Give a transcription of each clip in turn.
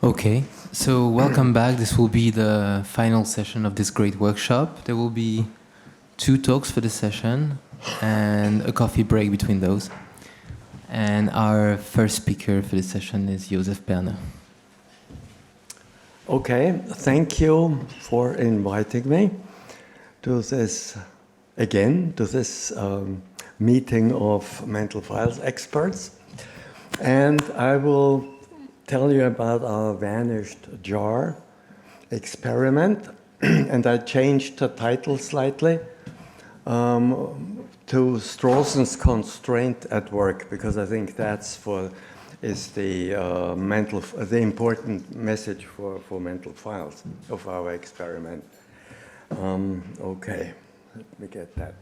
Okay, so welcome back. This will be the final session of this great workshop. There will be 2 talks for the session and a coffee break between those. And our first speaker for this session is Josef Perner. Okay, thank you for inviting me to this, again, to this meeting of mental files experts. And I will tell you about our vanished jar experiment. And I changed the title slightly to Strawson's Constraint at Work, because I think that's is the important message for mental files of our experiment. Okay, let me get that.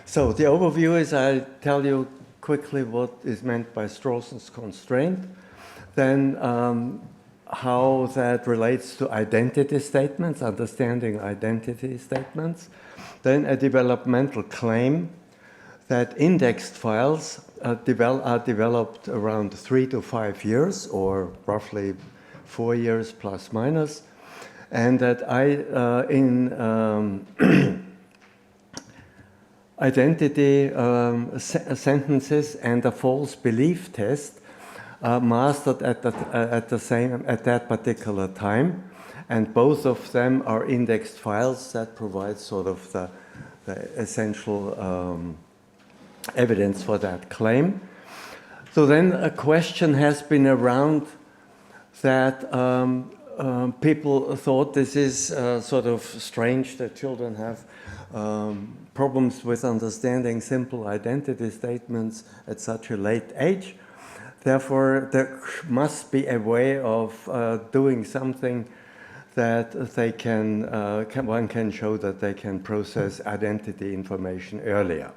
So the overview is I tell you quickly what is meant by Strawson's constraint, then how that relates to identity statements, understanding identity statements, then a developmental claim that indexed files are developed around 3 to 5 years, or roughly 4 years plus minus, and that identity sentences and a false belief test are mastered at that particular time, and both of them are indexed files that provide sort of the essential evidence for that claim. So then a question has been around that people thought this is sort of strange that children have problems with understanding simple identity statements at such a late age. Therefore, there must be a way of doing something that they one can show that they can process identity information earlier.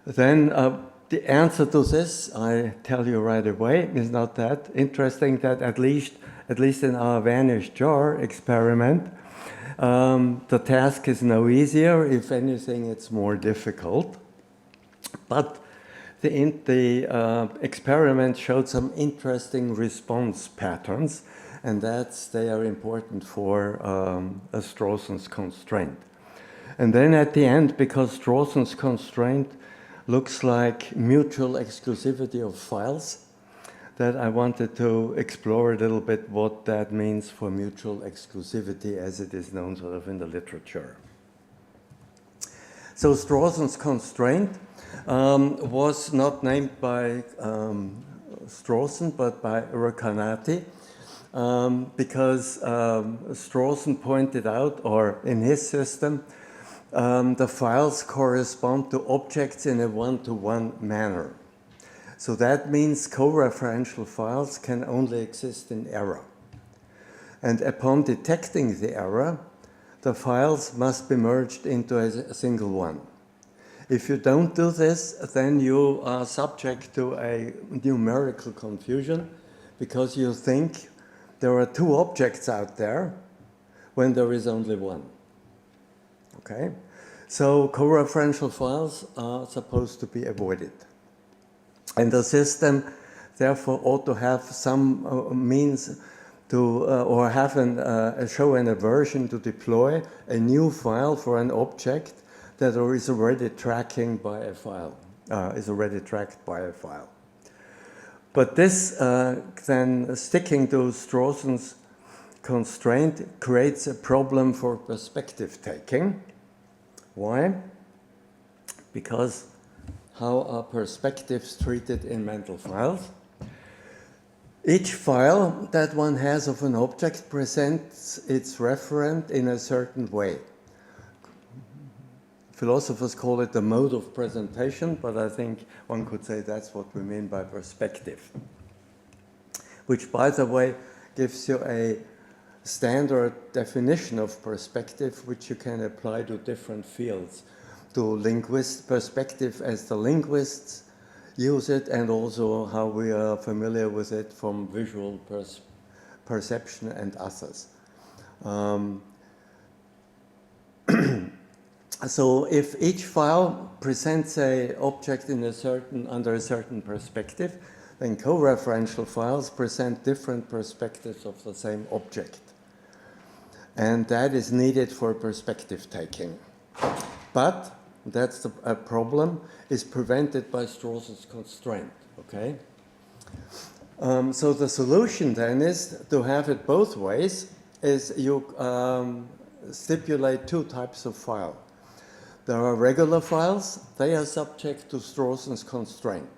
Then the answer to this, I tell you right away, is not that interesting. That at least in our vanished jar experiment, the task is no easier. If anything, it's more difficult. But the experiment showed some interesting response patterns, and they are important for a Strawson's constraint. And then at the end, because Strawson's constraint looks like mutual exclusivity of files, that I wanted to explore a little bit what that means for mutual exclusivity as it is known sort of in the literature. So Strawson's constraint was not named by Strawson, but by Recanati, because Strawson pointed out, or in his system, the files correspond to objects in a one-to-one manner. So that means co-referential files can only exist in error. And upon detecting the error, the files must be merged into a single one. If you don't do this, then you are subject to a numerical confusion, because you think there are 2 objects out there when there is only one. Okay? So co-referential files are supposed to be avoided. And the system, therefore, ought to have some means to, or have show an aversion to deploy a new file for an object that is already tracking by a file, is already tracked by a file. But this, then sticking to Strawson's constraint, creates a problem for perspective taking. Why? Because how are perspectives treated in mental files? Each file that one has of an object presents its referent in a certain way. Philosophers call it the mode of presentation, but I think one could say that's what we mean by perspective. Which, by the way, gives you a standard definition of perspective, which you can apply to different fields. to perspective as the linguists use it, and also how we are familiar with it from visual perception and others. So if each file presents an object in under a certain perspective, then co-referential files present different perspectives of the same object. And that is needed for perspective taking. But that's a problem, is prevented by Strawson's constraint, okay? So the solution then is to have it both ways, is you stipulate two types of file. There are regular files, they are subject to Strawson's constraint.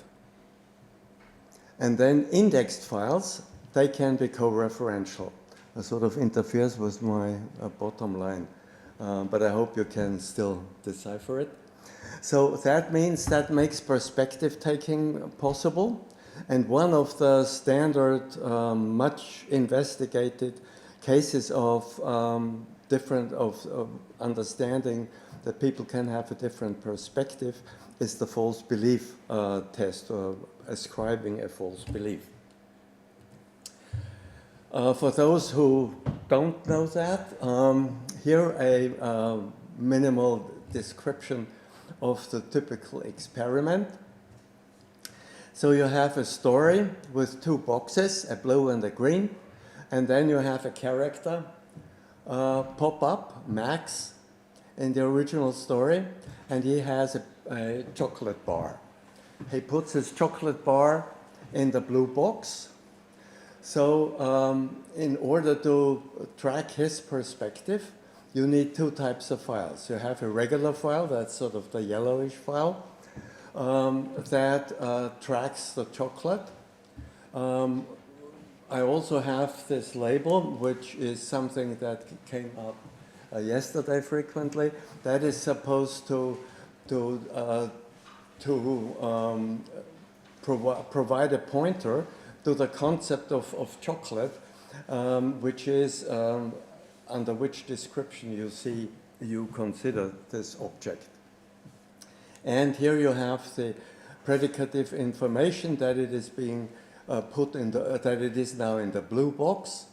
And then indexed files, they can be co-referential. It sort of interferes with my bottom line, but I hope you can still decipher it. So that means that makes perspective taking possible. And one of the standard, much investigated cases of understanding that people can have a different perspective is the false belief test, or ascribing a false belief. For those who don't know that, here a minimal description of the typical experiment. So you have a story with two boxes, a blue and a green, and then you have a character pop up, Max, in the original story, and he has a chocolate bar. He puts his chocolate bar in the blue box. So in order to track his perspective, you need two types of files. You have a regular file, that's sort of the yellowish file, that tracks the chocolate. I also have this label, which is something that came up yesterday frequently. That is supposed to provide a pointer to the concept of chocolate, which is under which description you consider this object. And here you have the predicative information that it is being that it is now in the blue box,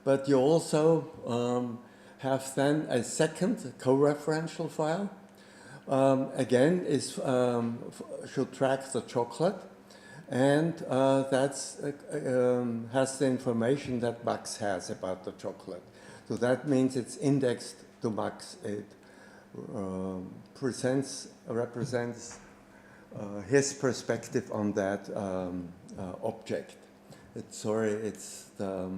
but you also have then a second co-referential file. Again, should track the chocolate, and that's has the information that Max has about the chocolate. So that means it's indexed to Max. It represents his perspective on that object. It's the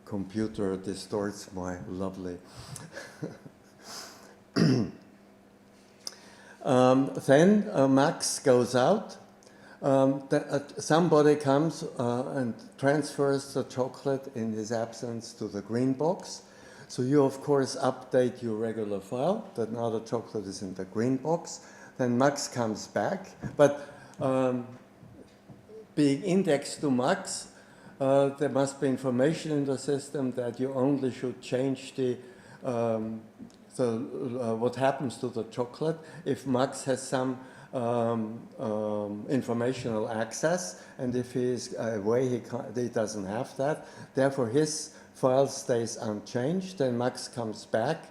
computer distorts my lovely. Then Max goes out. Somebody comes and transfers the chocolate in his absence to the green box. So you, of course, update your regular file that now the chocolate is in the green box. Then Max comes back. But being indexed to Max, there must be information in the system that you only should change what happens to the chocolate if Max has some informational access, and if he is away, he doesn't have that. Therefore, his file stays unchanged. Then Max comes back,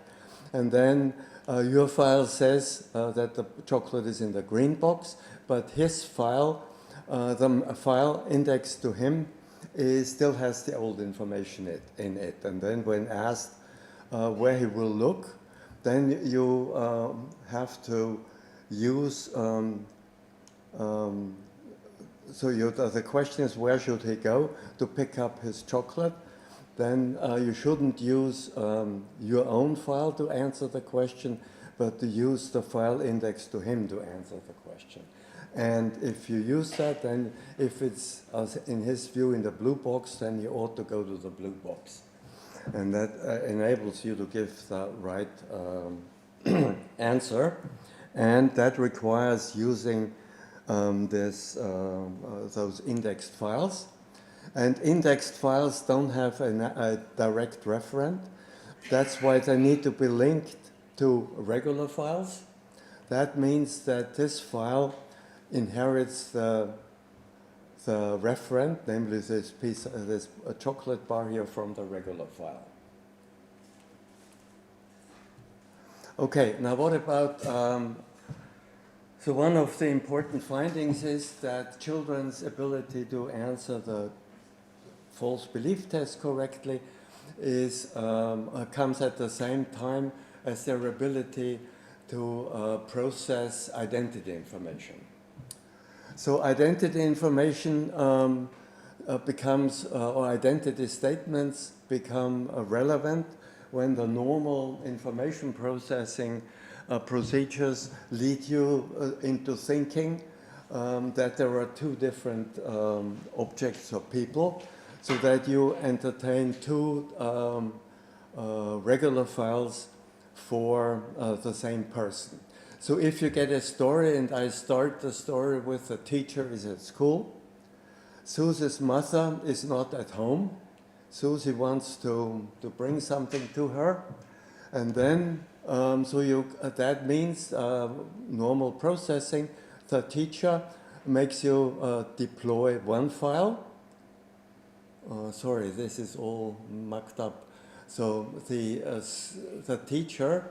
and then your file says that the chocolate is in the green box, but his file, the file indexed to him, still has the old information in it. And then when asked where he will look, then you have to use, the question is where should he go to pick up his chocolate. Then you shouldn't use your own file to answer the question, but to use the file indexed to him to answer the question. And if you use that, then if it's, in his view, in the blue box, then you ought to go to the blue box. And that enables you to give the right answer. And that requires using those indexed files. And indexed files don't have a direct referent. That's why they need to be linked to regular files. that means that this file inherits the referent, namely this chocolate bar here, from the regular file. Okay, now what about, so one of the important findings is that children's ability to answer the false belief test correctly comes at the same time as their ability to process identity information. So identity information becomes, or identity statements become relevant when the normal information processing procedures lead you into thinking that there are two different objects or people, so that you entertain two regular files for the same person. So if you get a story, and I start the story with the teacher is at school, Susie's mother is not at home, Susie wants to bring something to her, and then that means normal processing. The teacher makes you deploy one file. Sorry, this is all mucked up. So the teacher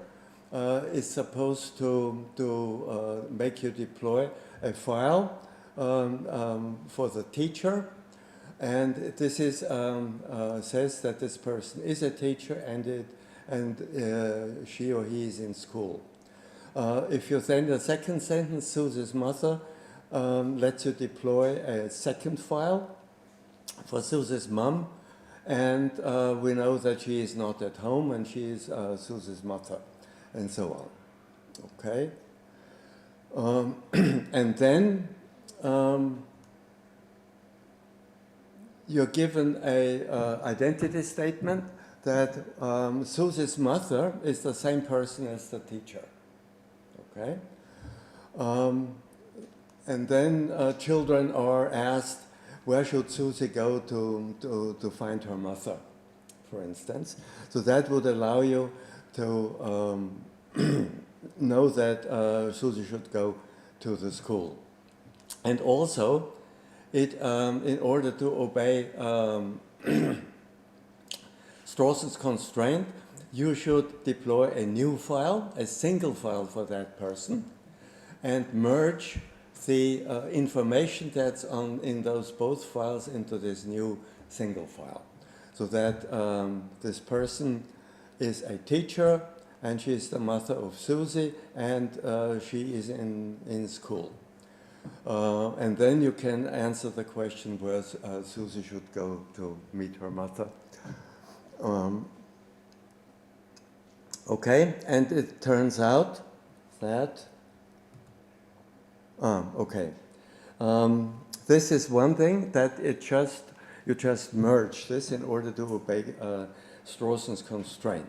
is supposed to make you deploy a file for the teacher, and this is says that this person is a teacher and she or he is in school. If you send a second sentence, Susie's mother lets you deploy a second file for Susie's mom, and we know that she is not at home and she is Susie's mother, and so on. Okay? And then you're given a identity statement that Susie's mother is the same person as the teacher. Okay? And then children are asked, where should Susie go to find her mother, for instance? So that would allow you to know that Susie should go to the school. And also, in order to obey Strawson's constraint, you should deploy a new file, a single file for that person, and merge the information that's in those both files into this new single file, so that this person is a teacher and she is the mother of Susie, and she is in school. And then you can answer the question where Susie should go to meet her mother. Okay, and it turns out that this is one thing that you just merge this in order to obey Strawson's constraint.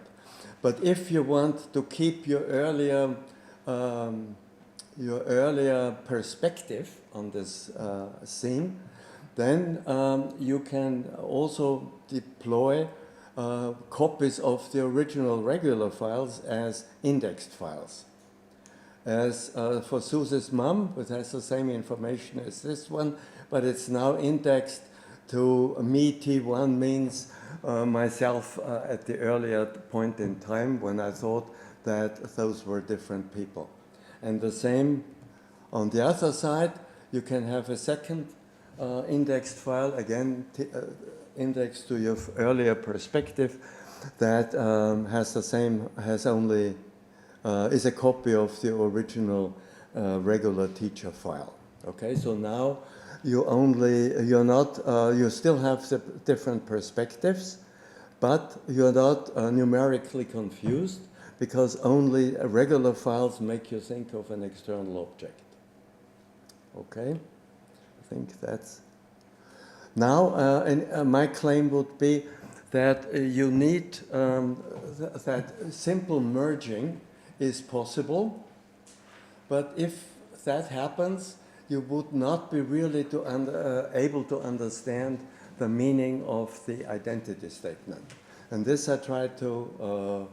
But if you want to keep your earlier perspective on this scene, then you can also deploy copies of the original regular files as indexed files. As for Susie's mom, it has the same information as this one, but it's now indexed to me. T1 means myself at the earlier point in time when I thought that those were different people. And the same on the other side, you can have a second indexed file, again indexed to your earlier perspective, that is a copy of the original regular teacher file. Okay, so now you still have the different perspectives, but you're not numerically confused, because only regular files make you think of an external object. Okay, I think that's... Now, my claim would be that you need that simple merging is possible, but if that happens, you would not be really able to understand the meaning of the identity statement. And this I tried to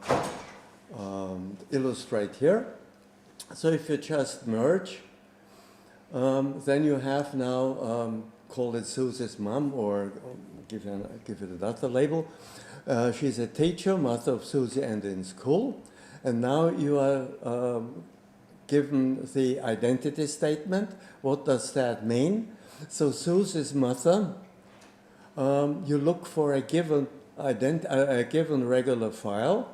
illustrate here. So if you just merge, then you have now, call it Suze's mom, or give it another label. She's a teacher, mother of Susie, and in school. And now you are given the identity statement. What does that mean? So Suze's mother, you look for a given regular file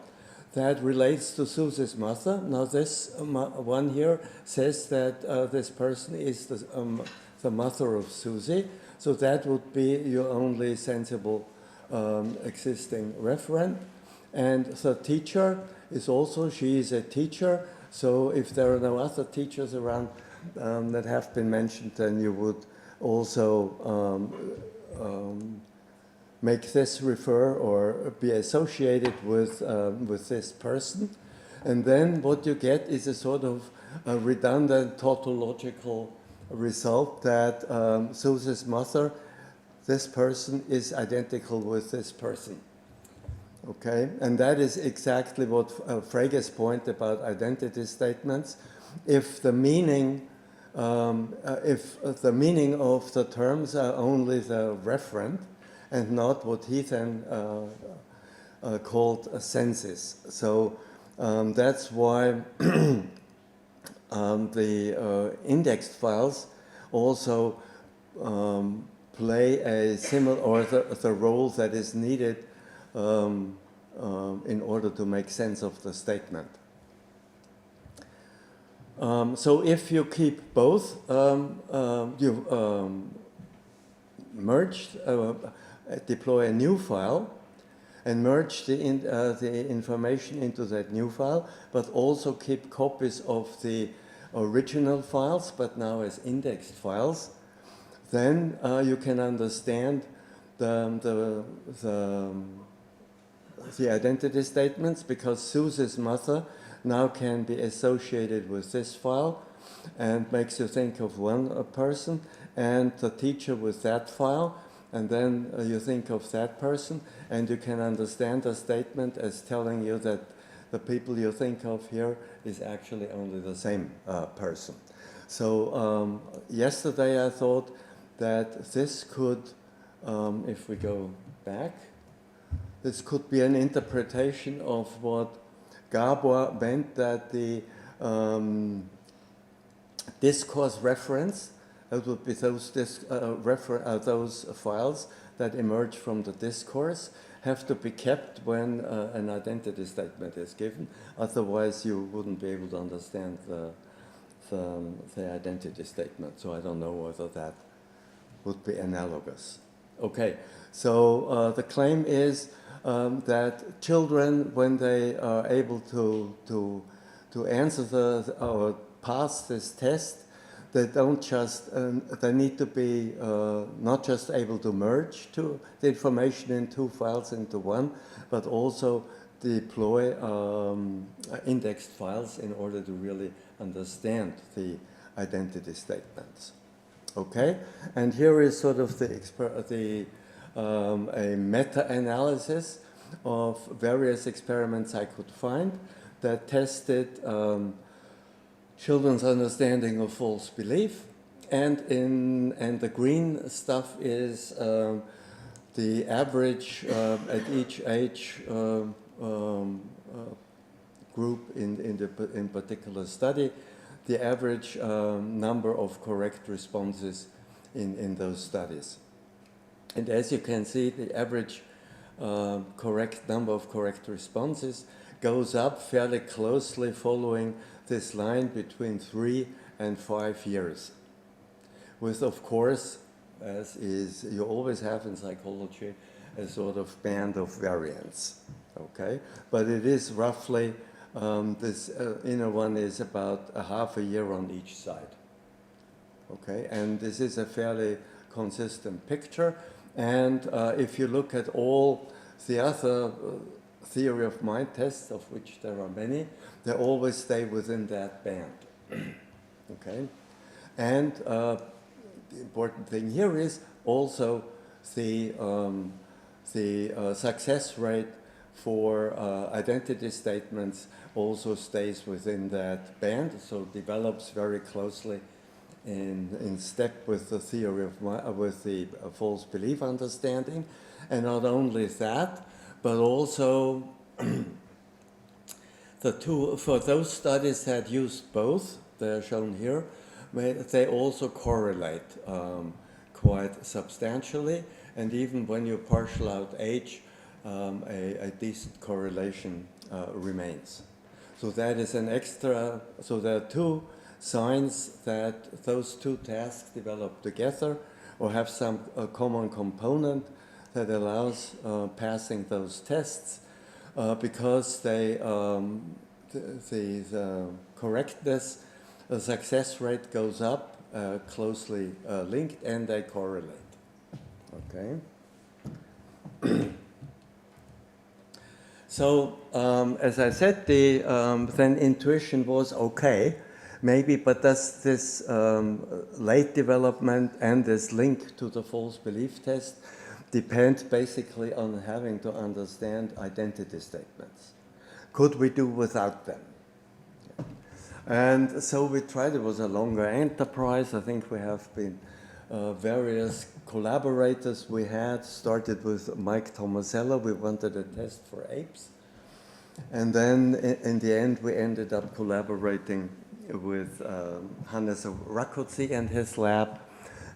that relates to Suze's mother. Now this one here says that this person is the mother of Susie, so that would be your only sensible existing referent. And the teacher is also, she is a teacher, so if there are no other teachers around that have been mentioned, then you would also make this refer or be associated with this person. And then what you get is a sort of a redundant tautological result that Suze's mother, this person is identical with this person. Okay, and that is exactly what Frege's point about identity statements. If the meaning of the terms are only the referent and not what he then called senses. So that's why the indexed files also play a similar, or the role that is needed in order to make sense of the statement. So if you keep both, you merge, deploy a new file and merge the information into that new file, but also keep copies of the original files, but now as indexed files, then you can understand the identity statements, because Suze's mother now can be associated with this file and makes you think of one person, and the teacher with that file, and then you think of that person, and you can understand the statement as telling you that the people you think of here is actually only the same person. So yesterday I thought that this could, if we go back, this could be an interpretation of what Gabor meant, that the discourse reference, that would be those files that emerge from the discourse, have to be kept when an identity statement is given. Otherwise, you wouldn't be able to understand the identity statement. So I don't know whether that would be analogous. Okay, so the claim is that children, when they are able to answer or pass this test, they don't just they need to be not just able to merge the information in two files into one, but also deploy indexed files in order to really understand the identity statements. Okay, and here is sort of a meta-analysis of various experiments I could find that tested children's understanding of false belief, and the green stuff is the average at each age group in particular study, the average number of correct responses in those studies. And as you can see, the average correct number of correct responses goes up fairly closely following this line between 3 and 5 years, with, of course, as is you always have in psychology, a sort of band of variance. Okay, but it is roughly this inner one is about a half a year on each side. Okay, and this is a fairly consistent picture. And if you look at all the other theory of mind tests, of which there are many, they always stay within that band. Okay, and the important thing here is also the success rate for identity statements also stays within that band, so develops very closely in step with the theory of with the false belief understanding. And not only that, but also for those studies that used both, they're shown here, they also correlate quite substantially, and even when you partial out age, a decent correlation remains. So that is an extra, so there are two signs that those two tasks develop together or have some common component that allows passing those tests because the correctness, the success rate goes up, closely linked, and they correlate. Okay. So, as I said, then intuition was okay, maybe, but does this late development and this link to the false belief test depend basically on having to understand identity statements? Could we do without them? And so we tried. It was a longer enterprise. I think we have been various collaborators we had. Started with Mike Tomasella. We wanted a test for apes. And then in the end, we ended up collaborating with Hannes Rakoczi and his lab.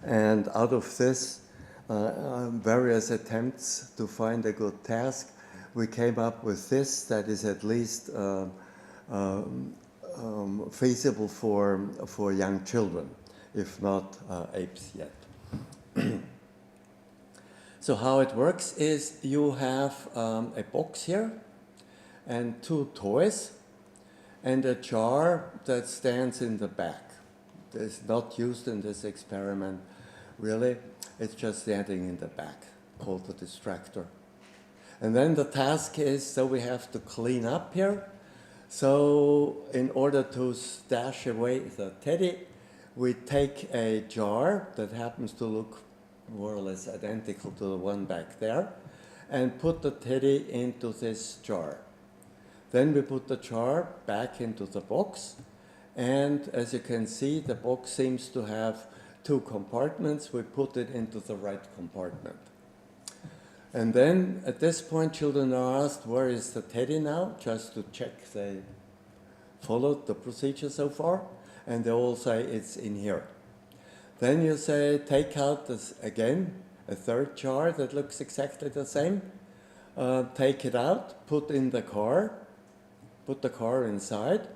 And out of this, various attempts to find a good task, we came up with this that is at least feasible for young children, if not apes yet. So how it works is you have a box here and two toys and a jar that stands in the back. It's not used in this experiment, really. It's just standing in the back, called the distractor. And then the task is, so we have to clean up here. So in order to stash away the teddy, we take a jar that happens to look more or less identical to the one back there, and put the teddy into this jar. Then we put the jar back into the box, and as you can see, the box seems to have two compartments. We put it into the right compartment. And then at this point, children are asked, where is the teddy now? Just to check they followed the procedure so far. And they all say it's in here. Then you say, take out this again, a third jar that looks exactly the same. Take it out, put in the car, put the car inside,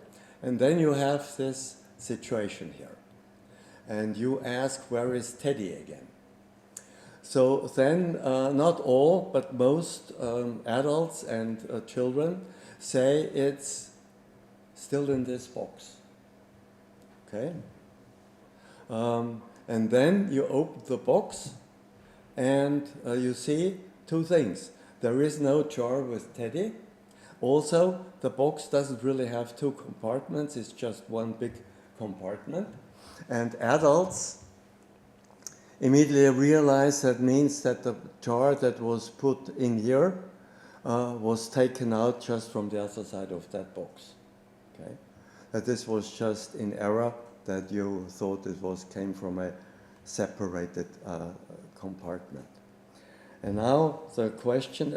and then you have this situation here. And you ask, where is Teddy again? So then, not all, but most adults and children say it's still in this box. Okay? And then you open the box and you see two things. There is no jar with Teddy. Also, the box doesn't really have two compartments. It's just one big compartment. And adults immediately realize that means that the jar that was put in here was taken out just from the other side of that box. Okay? That this was just in error, that you thought it came from a separated compartment. And now the question,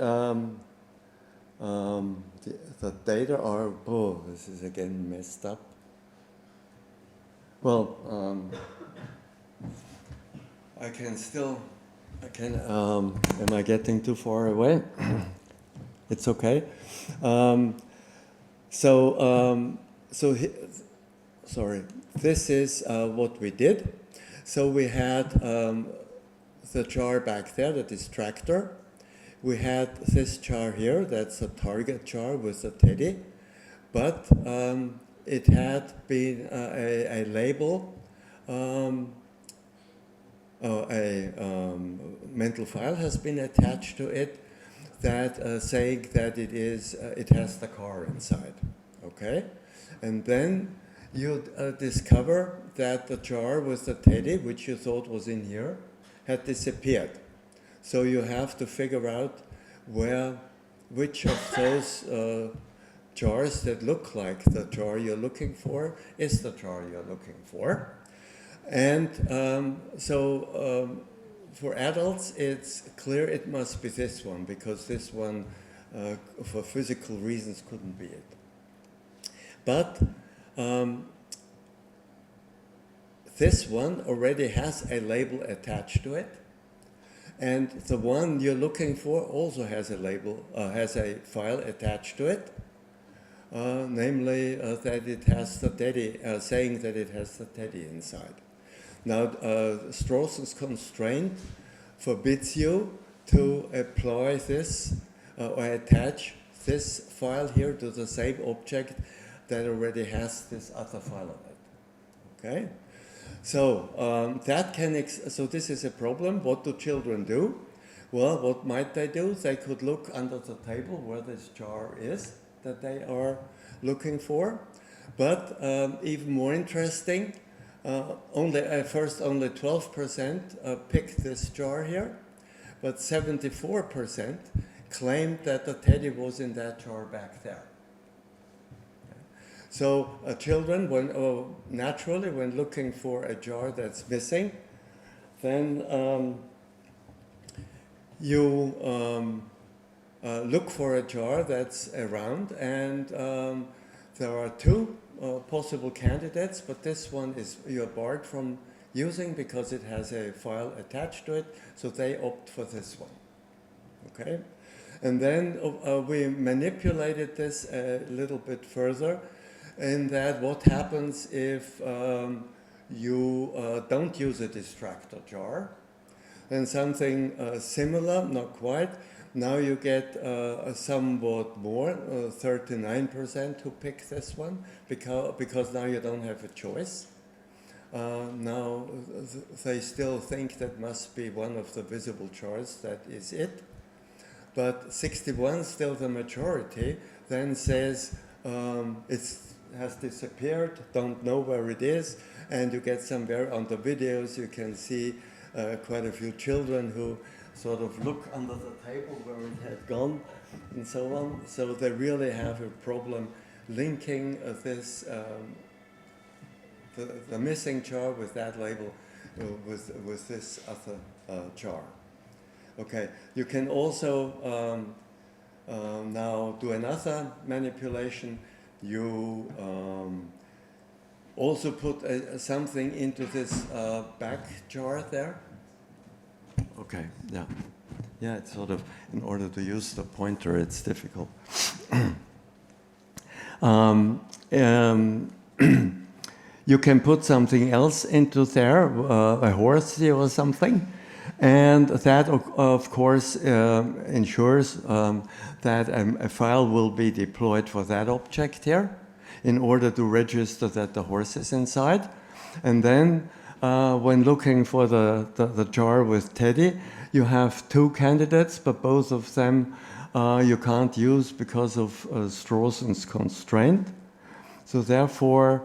the data are, oh, this is again messed up. Well, am I getting too far away? It's okay. Sorry, this is what we did. So we had the jar back there, the distractor. We had this jar here, that's a target jar with a teddy, but it had been a label, a mental file has been attached to it that saying that it has the car inside, okay? And then you discover that the jar with the teddy, which you thought was in here, had disappeared. So you have to figure out where which of those jars that look like the jar you're looking for is the jar you're looking for. And for adults, it's clear it must be this one, because this one, for physical reasons, couldn't be it. But this one already has a label attached to it, and the one you're looking for also has a label, has a file attached to it, namely that it has the teddy, saying that it has the teddy inside. Now, Strawson's constraint forbids you to apply this or attach this file here to the same object that already has this other file on it. Okay? So so this is a problem. What do children do? Well, what might they do? They could look under the table where this jar is that they are looking for. But even more interesting, only 12% picked this jar here, but 74% claimed that the teddy was in that jar back there. So children, naturally, when looking for a jar that's missing, then you look for a jar that's around, and there are two possible candidates, but this one is you're barred from using because it has a file attached to it, so they opt for this one. Okay? And then we manipulated this a little bit further, in that what happens if you don't use a distractor jar. Then something similar, not quite. Now you get somewhat more, 39% who pick this one, because now you don't have a choice. Now they still think that must be one of the visible jars, that is it. But 61, still the majority, then says it has disappeared, don't know where it is, and you get on the videos you can see quite a few children who sort of look under the table where it had gone, and so on. So they really have a problem linking this, the missing jar with that label, with this other jar. Okay, you can also now do another manipulation. You also put something into this back jar there. Okay, yeah. Yeah, it's sort of, in order to use the pointer, it's difficult. You can put something else into there, a horse or something, and that, of course, ensures that a file will be deployed for that object here in order to register that the horse is inside. And then when looking for the jar with teddy, you have two candidates, but both of them you can't use because of Strawson's constraint. So therefore,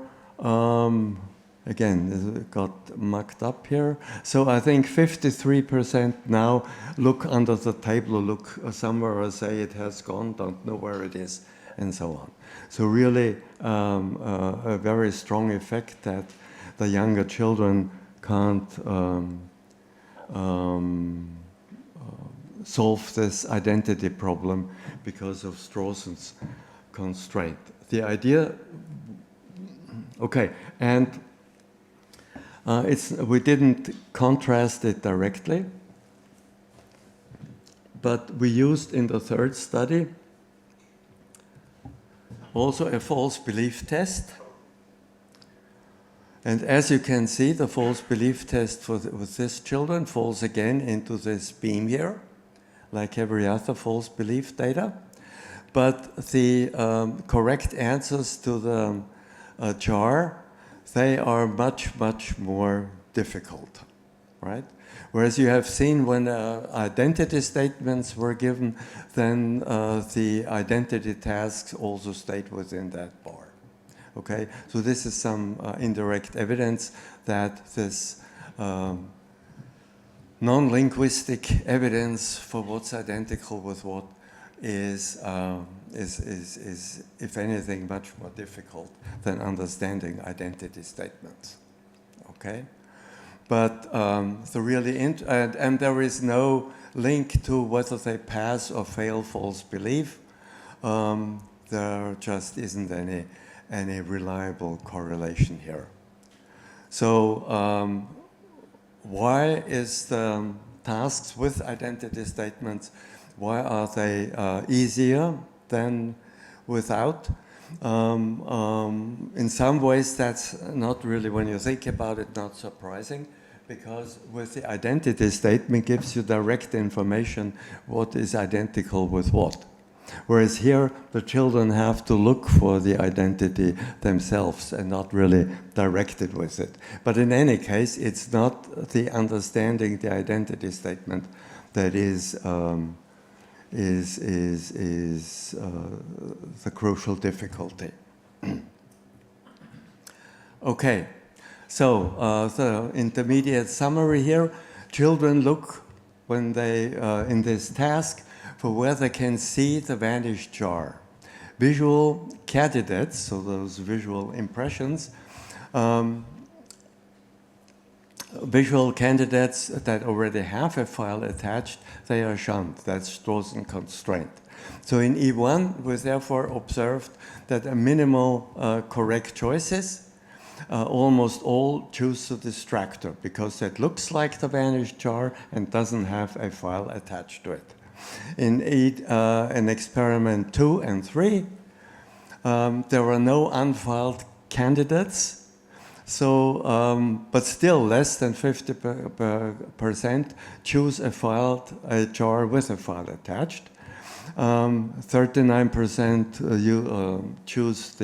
again, it got mucked up here. So I think 53% now look under the table, or look somewhere, or say it has gone, don't know where it is, and so on. So really a very strong effect that the younger children can't solve this identity problem because of Strawson's constraint. The idea, okay, and we didn't contrast it directly, but we used in the third study also a false belief test. And as you can see, the false belief test with these children falls again into this beam here, like every other false belief data. But the correct answers to the jar, they are much, much more difficult, right? Whereas you have seen when identity statements were given, then the identity tasks also stayed within that bar. Okay, so this is some indirect evidence that this non-linguistic evidence for what's identical with what is if anything, much more difficult than understanding identity statements. Okay? But the really and there is no link to whether they pass or fail false belief. There just isn't any reliable correlation here. So why is the tasks with identity statements, why are they easier than without? In some ways, that's not really, when you think about it, not surprising, because with the identity statement gives you direct information what is identical with what. Whereas here, the children have to look for the identity themselves and not really directed with it. But in any case, it's not the understanding the identity statement that is the crucial difficulty. Okay, so the intermediate summary here. Children look, when they, in this task, for where they can see the vanished jar. Visual candidates, so those visual impressions, visual candidates that already have a file attached, they are shunned. That's Strawson constraint. So in E1, we therefore observed that a minimal correct choices, almost all choose the distractor because it looks like the vanished jar and doesn't have a file attached to it. In experiment 2 and 3, there were no unfiled candidates. So, but still less than 50% choose a jar with a file attached. 39% choose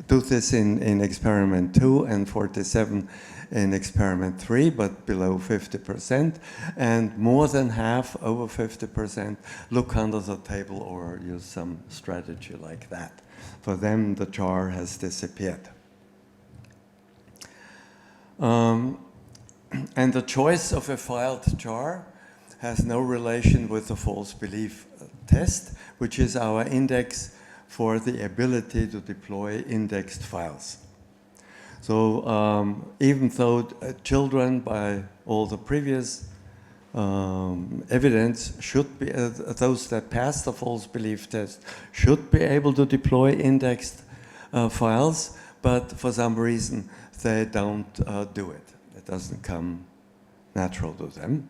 do this in experiment 2 and 47 in experiment 3, but below 50%. And more than half, over 50%, look under the table or use some strategy like that. For them, the jar has disappeared. And the choice of a filed jar has no relation with the false belief test, which is our index for the ability to deploy indexed files. So even though children, by all the previous evidence, should be, those that pass the false belief test should be able to deploy indexed files, but for some reason they don't do it. It doesn't come natural to them.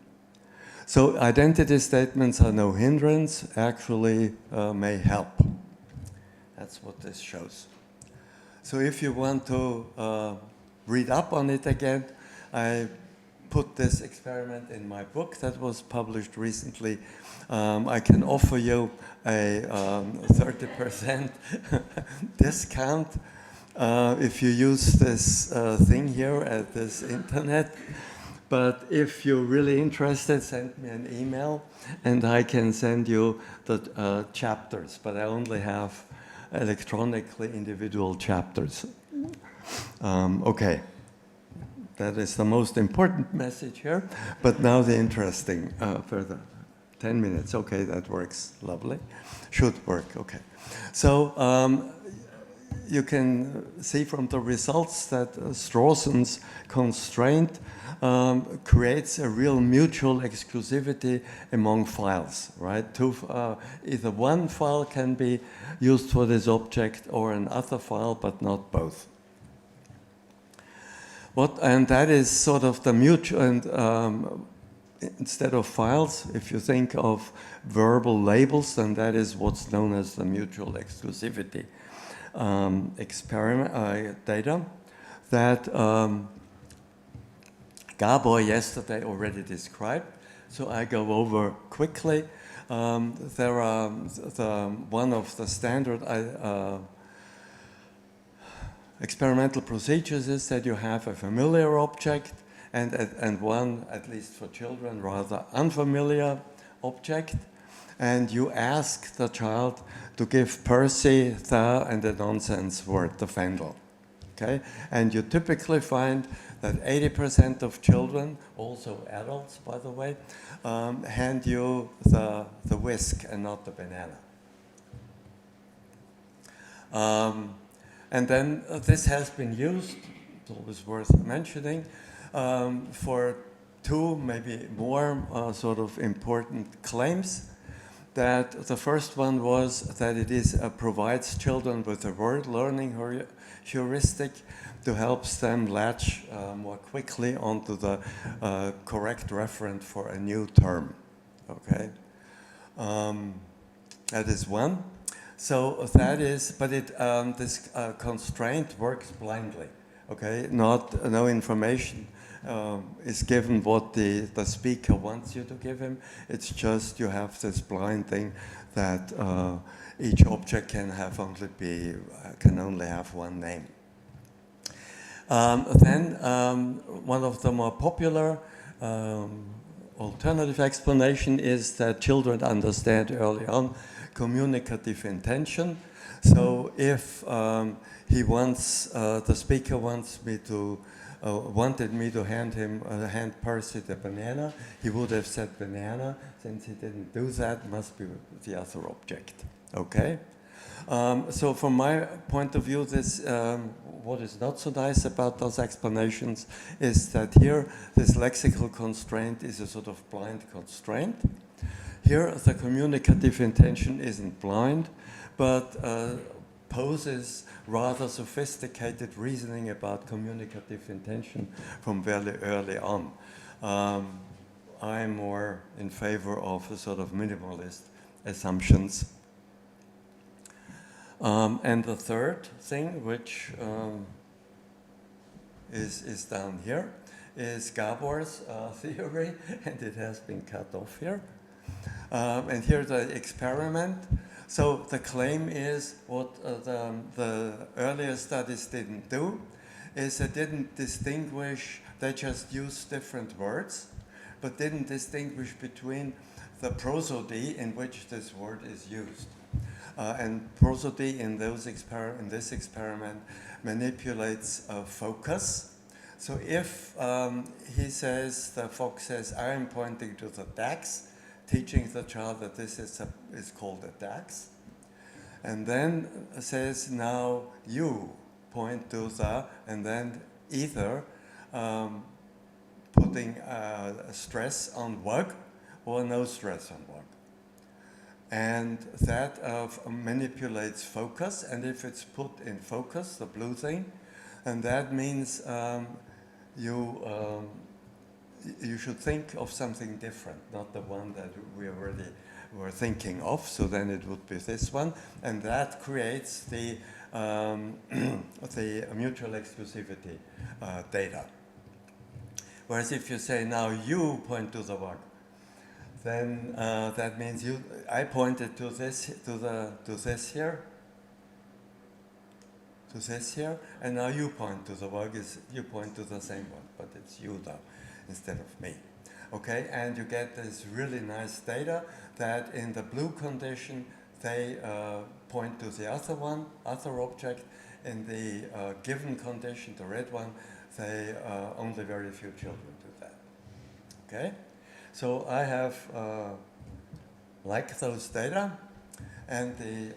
So identity statements are no hindrance, actually may help. That's what this shows. So if you want to read up on it again, I put this experiment in my book that was published recently. I can offer you a 30% discount if you use this thing here at this internet. But if you're really interested, send me an email and I can send you the chapters. But I only have electronically individual chapters. Okay, that is the most important message here. But now the interesting further. 10 minutes, okay, that works, lovely. Should work, okay. So you can see from the results that Strawson's constraint creates a real mutual exclusivity among files, right? Either one file can be used for this object or another file, but not both. And that is sort of the mutual, and instead of files, if you think of verbal labels, then that is what's known as the mutual exclusivity experiment data that Gabor yesterday already described. So I go over quickly. There are one of the standard experimental procedures is that you have a familiar object and one, at least for children, rather unfamiliar object. And you ask the child to give Percy, the, and the nonsense word, the Fendel. Okay, and you typically find that 80% of children, also adults by the way, hand you the whisk and not the banana. And then this has been used, it's always worth mentioning, for two, maybe more sort of important claims. That the first one was that it provides children with a word learning heuristic to help them latch more quickly onto the correct referent for a new term. Okay, that is one. So that is, but this constraint works blindly. Okay, no information is given what the speaker wants you to give him. It's just you have this blind thing that each object can only have one name. Then one of the more popular alternative explanation is that children understand early on communicative intention. So if the speaker wanted me to hand Percy the banana, he would have said banana. Since he didn't do that, must be the other object. Okay. So from my point of view, what is not so nice about those explanations is that here this lexical constraint is a sort of blind constraint. Here the communicative intention isn't blind, but poses rather sophisticated reasoning about communicative intention from very early on. I'm more in favor of a sort of minimalist assumptions. And the third thing, which is down here, is Gabor's theory, and it has been cut off here. And here's the experiment. So the claim is what the earlier studies didn't do, is they didn't distinguish, they just used different words, but didn't distinguish between the prosody in which this word is used. And prosody in this experiment manipulates focus. So if the fox says, I am pointing to the dax, teaching the child that this is called a dax, and then says, now you point to the, and then either putting stress on wug or no stress on wug. And that manipulates focus, and if it's put in focus, the blue thing, and that means you should think of something different, not the one that we already were thinking of, so then it would be this one, and that creates the mutual exclusivity data. Whereas if you say, now you point to the one, then that means I pointed to this here, and now you point to the word, you point to the same one, but it's you now instead of me. Okay, and you get this really nice data that in the blue condition they point to the other object. In the given condition, the red one, they only very few children do that. Okay. So I have like those data and the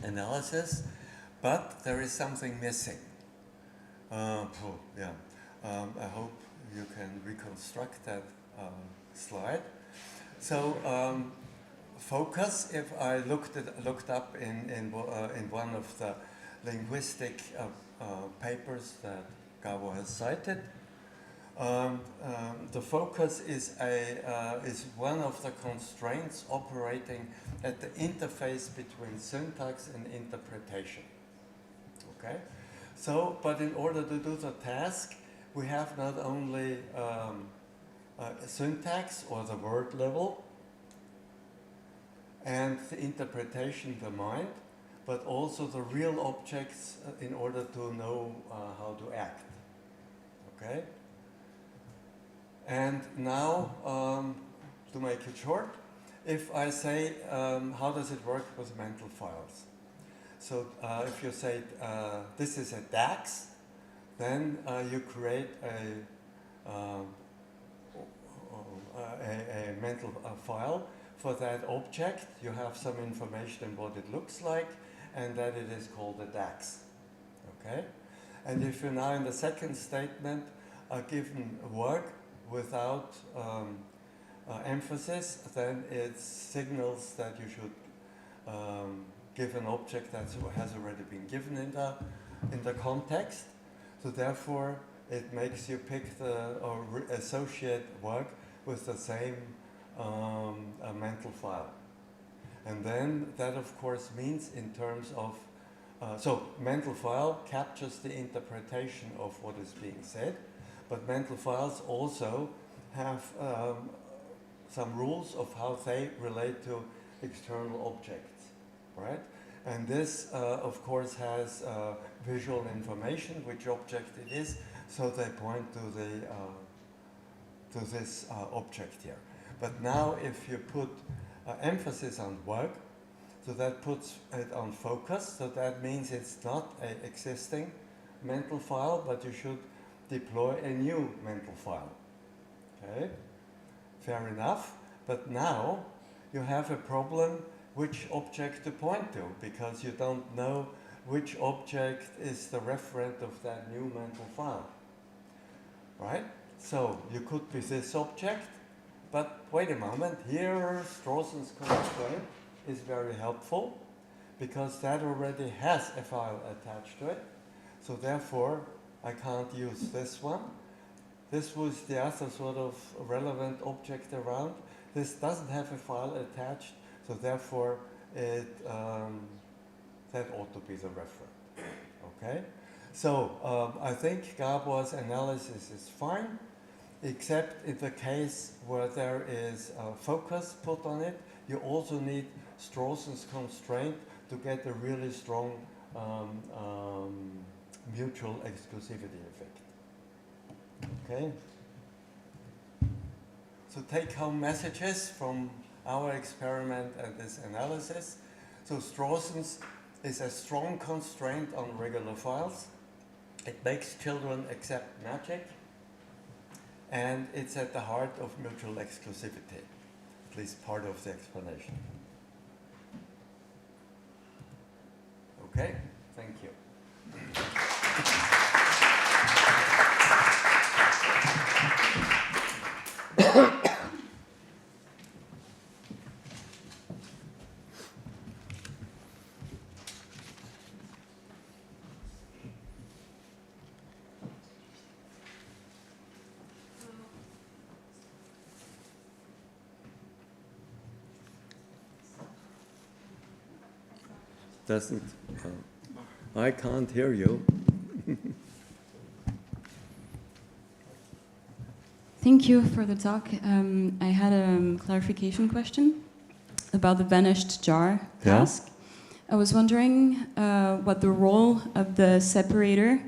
analysis, but there is something missing. I hope you can reconstruct that slide. So focus, if I looked up in one of the linguistic papers that Gabo has cited, the focus is one of the constraints operating at the interface between syntax and interpretation. Okay, so but in order to do the task, we have not only syntax or the word level and the interpretation, the mind, but also the real objects in order to know how to act. Okay. And now, to make it short, if I say, how does it work with mental files? So if you say this is a DAX, then you create a mental file for that object. You have some information on what it looks like, and that it is called a DAX. Okay? And if you now in the second statement are given work without emphasis, then it signals that you should give an object that has already been given in the context. So therefore, it makes you pick or associate work with the same mental file. And then that, of course, means in terms of so mental file captures the interpretation of what is being said, but mental files also have some rules of how they relate to external objects, right? And this, of course, has visual information, which object it is, so they point to this object here. But now, if you put emphasis on work, so that puts it on focus, so that means it's not an existing mental file, but you should deploy a new mental file. Okay? Fair enough. But now you have a problem which object to point to, because you don't know which object is the referent of that new mental file. Right? So you could be this object, but wait a moment, here Strawson's constraint is very helpful, because that already has a file attached to it. So therefore, I can't use this one. This was the other sort of relevant object around. This doesn't have a file attached, so therefore it that ought to be the referent. Okay? So I think Gabor's analysis is fine, except in the case where there is a focus put on it. You also need Strawson's constraint to get a really strong mutual exclusivity effect. Okay? So take-home messages from our experiment and this analysis. So Strawson's is a strong constraint on regular files. It makes children accept magic, and it's at the heart of mutual exclusivity, at least part of the explanation. Okay, thank you. Doesn't. I can't hear you. Thank you for the talk. I had a clarification question about the vanished jar task. I was wondering what the role of the separator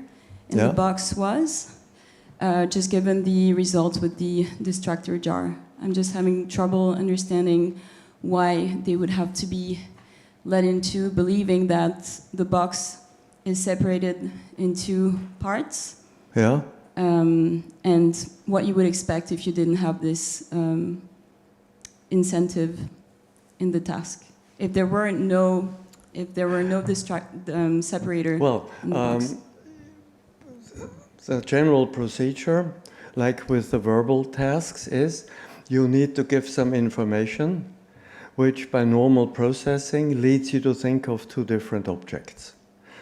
in the box was, just given the results with the distractor jar. I'm just having trouble understanding why they would have to be led into believing that the box is separated into parts. Yeah. And what you would expect if you didn't have this incentive in the task. If there were no separator. Well, in the box. The general procedure, like with the verbal tasks, is you need to give some information, which by normal processing leads you to think of two different objects.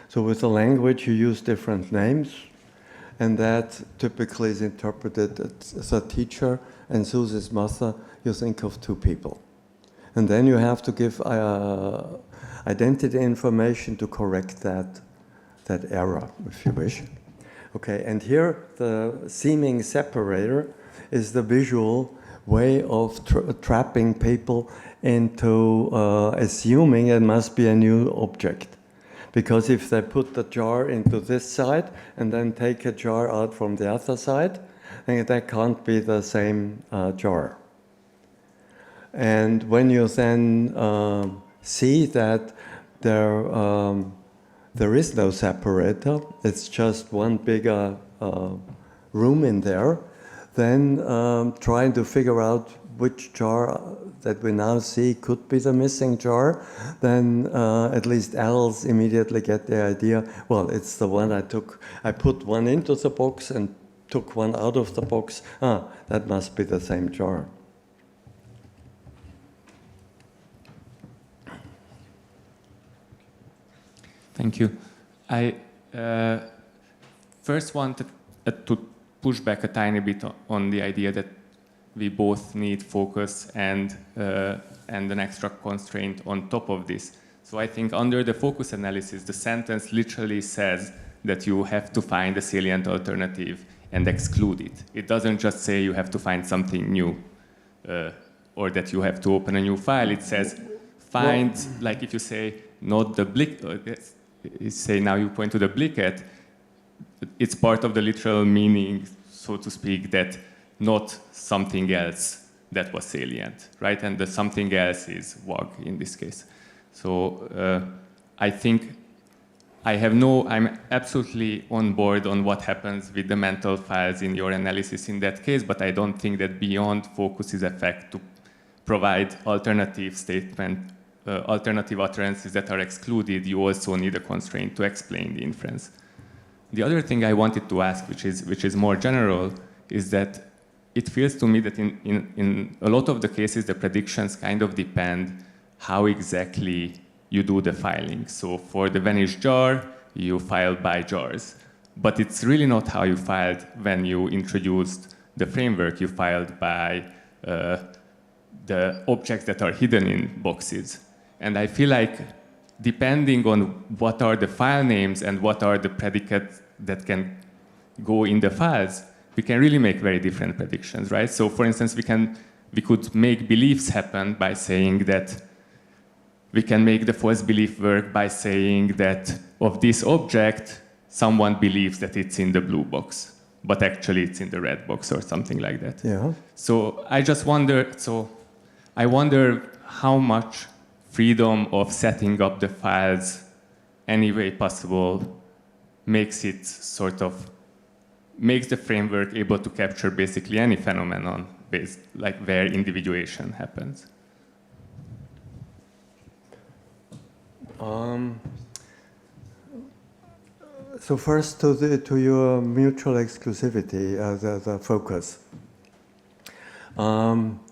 So with the language, you use different names, and that typically is interpreted as a teacher and Suze's mother. You think of two people. And then you have to give identity information to correct that error, if you wish. Okay, and here the seeming separator is the visual way of trapping people into assuming it must be a new object. Because if they put the jar into this side and then take a jar out from the other side, then that can't be the same jar. And when you then see that there there is no separator, it's just one bigger room in there, then trying to figure out which jar that we now see could be the missing jar, then at least adults immediately get the idea, well, it's the one I took. I put one into the box and took one out of the box. That must be the same jar. Thank you. I first wanted to push back a tiny bit on the idea that we both need focus and an extra constraint on top of this. So I think under the focus analysis, the sentence literally says that you have to find a salient alternative and exclude it. It doesn't just say you have to find something new or that you have to open a new file. It says find, like if you say not the you say now you point to the blicket, it's part of the literal meaning, so to speak, that not something else that was salient, right? And the something else is WAG in this case. So I think I'm absolutely on board on what happens with the mental files in your analysis in that case, but I don't think that beyond focus's effect to provide alternative statement, alternative utterances that are excluded, you also need a constraint to explain the inference. The other thing I wanted to ask, which is more general, is that it feels to me that in a lot of the cases, the predictions kind of depend how exactly you do the filing. So for the vanished jar, you file by jars. But it's really not how you filed when you introduced the framework. You filed by the objects that are hidden in boxes. And I feel like depending on what are the file names and what are the predicates that can go in the files, we can really make very different predictions, right? So for instance, we could make beliefs happen by saying that we can make the false belief work by saying that of this object, someone believes that it's in the blue box, but actually it's in the red box or something like that. Yeah. So I wonder how much freedom of setting up the files any way possible makes the framework able to capture basically any phenomenon based, like where individuation happens. So first to your mutual exclusivity, the focus.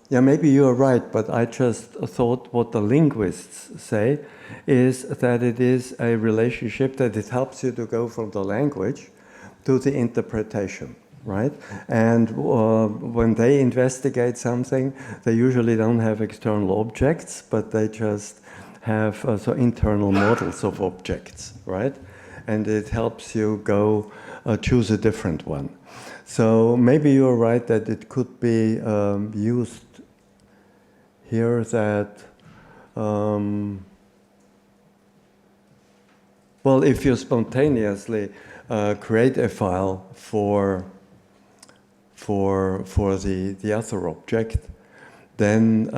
Yeah, maybe you are right, but I just thought what the linguists say is that it is a relationship that it helps you to go from the language to the interpretation, right? And when they investigate something, they usually don't have external objects, but they just have internal models of objects, right? And it helps you go choose a different one. So maybe you're right that it could be used here that, well, if you spontaneously create a file for the other object, then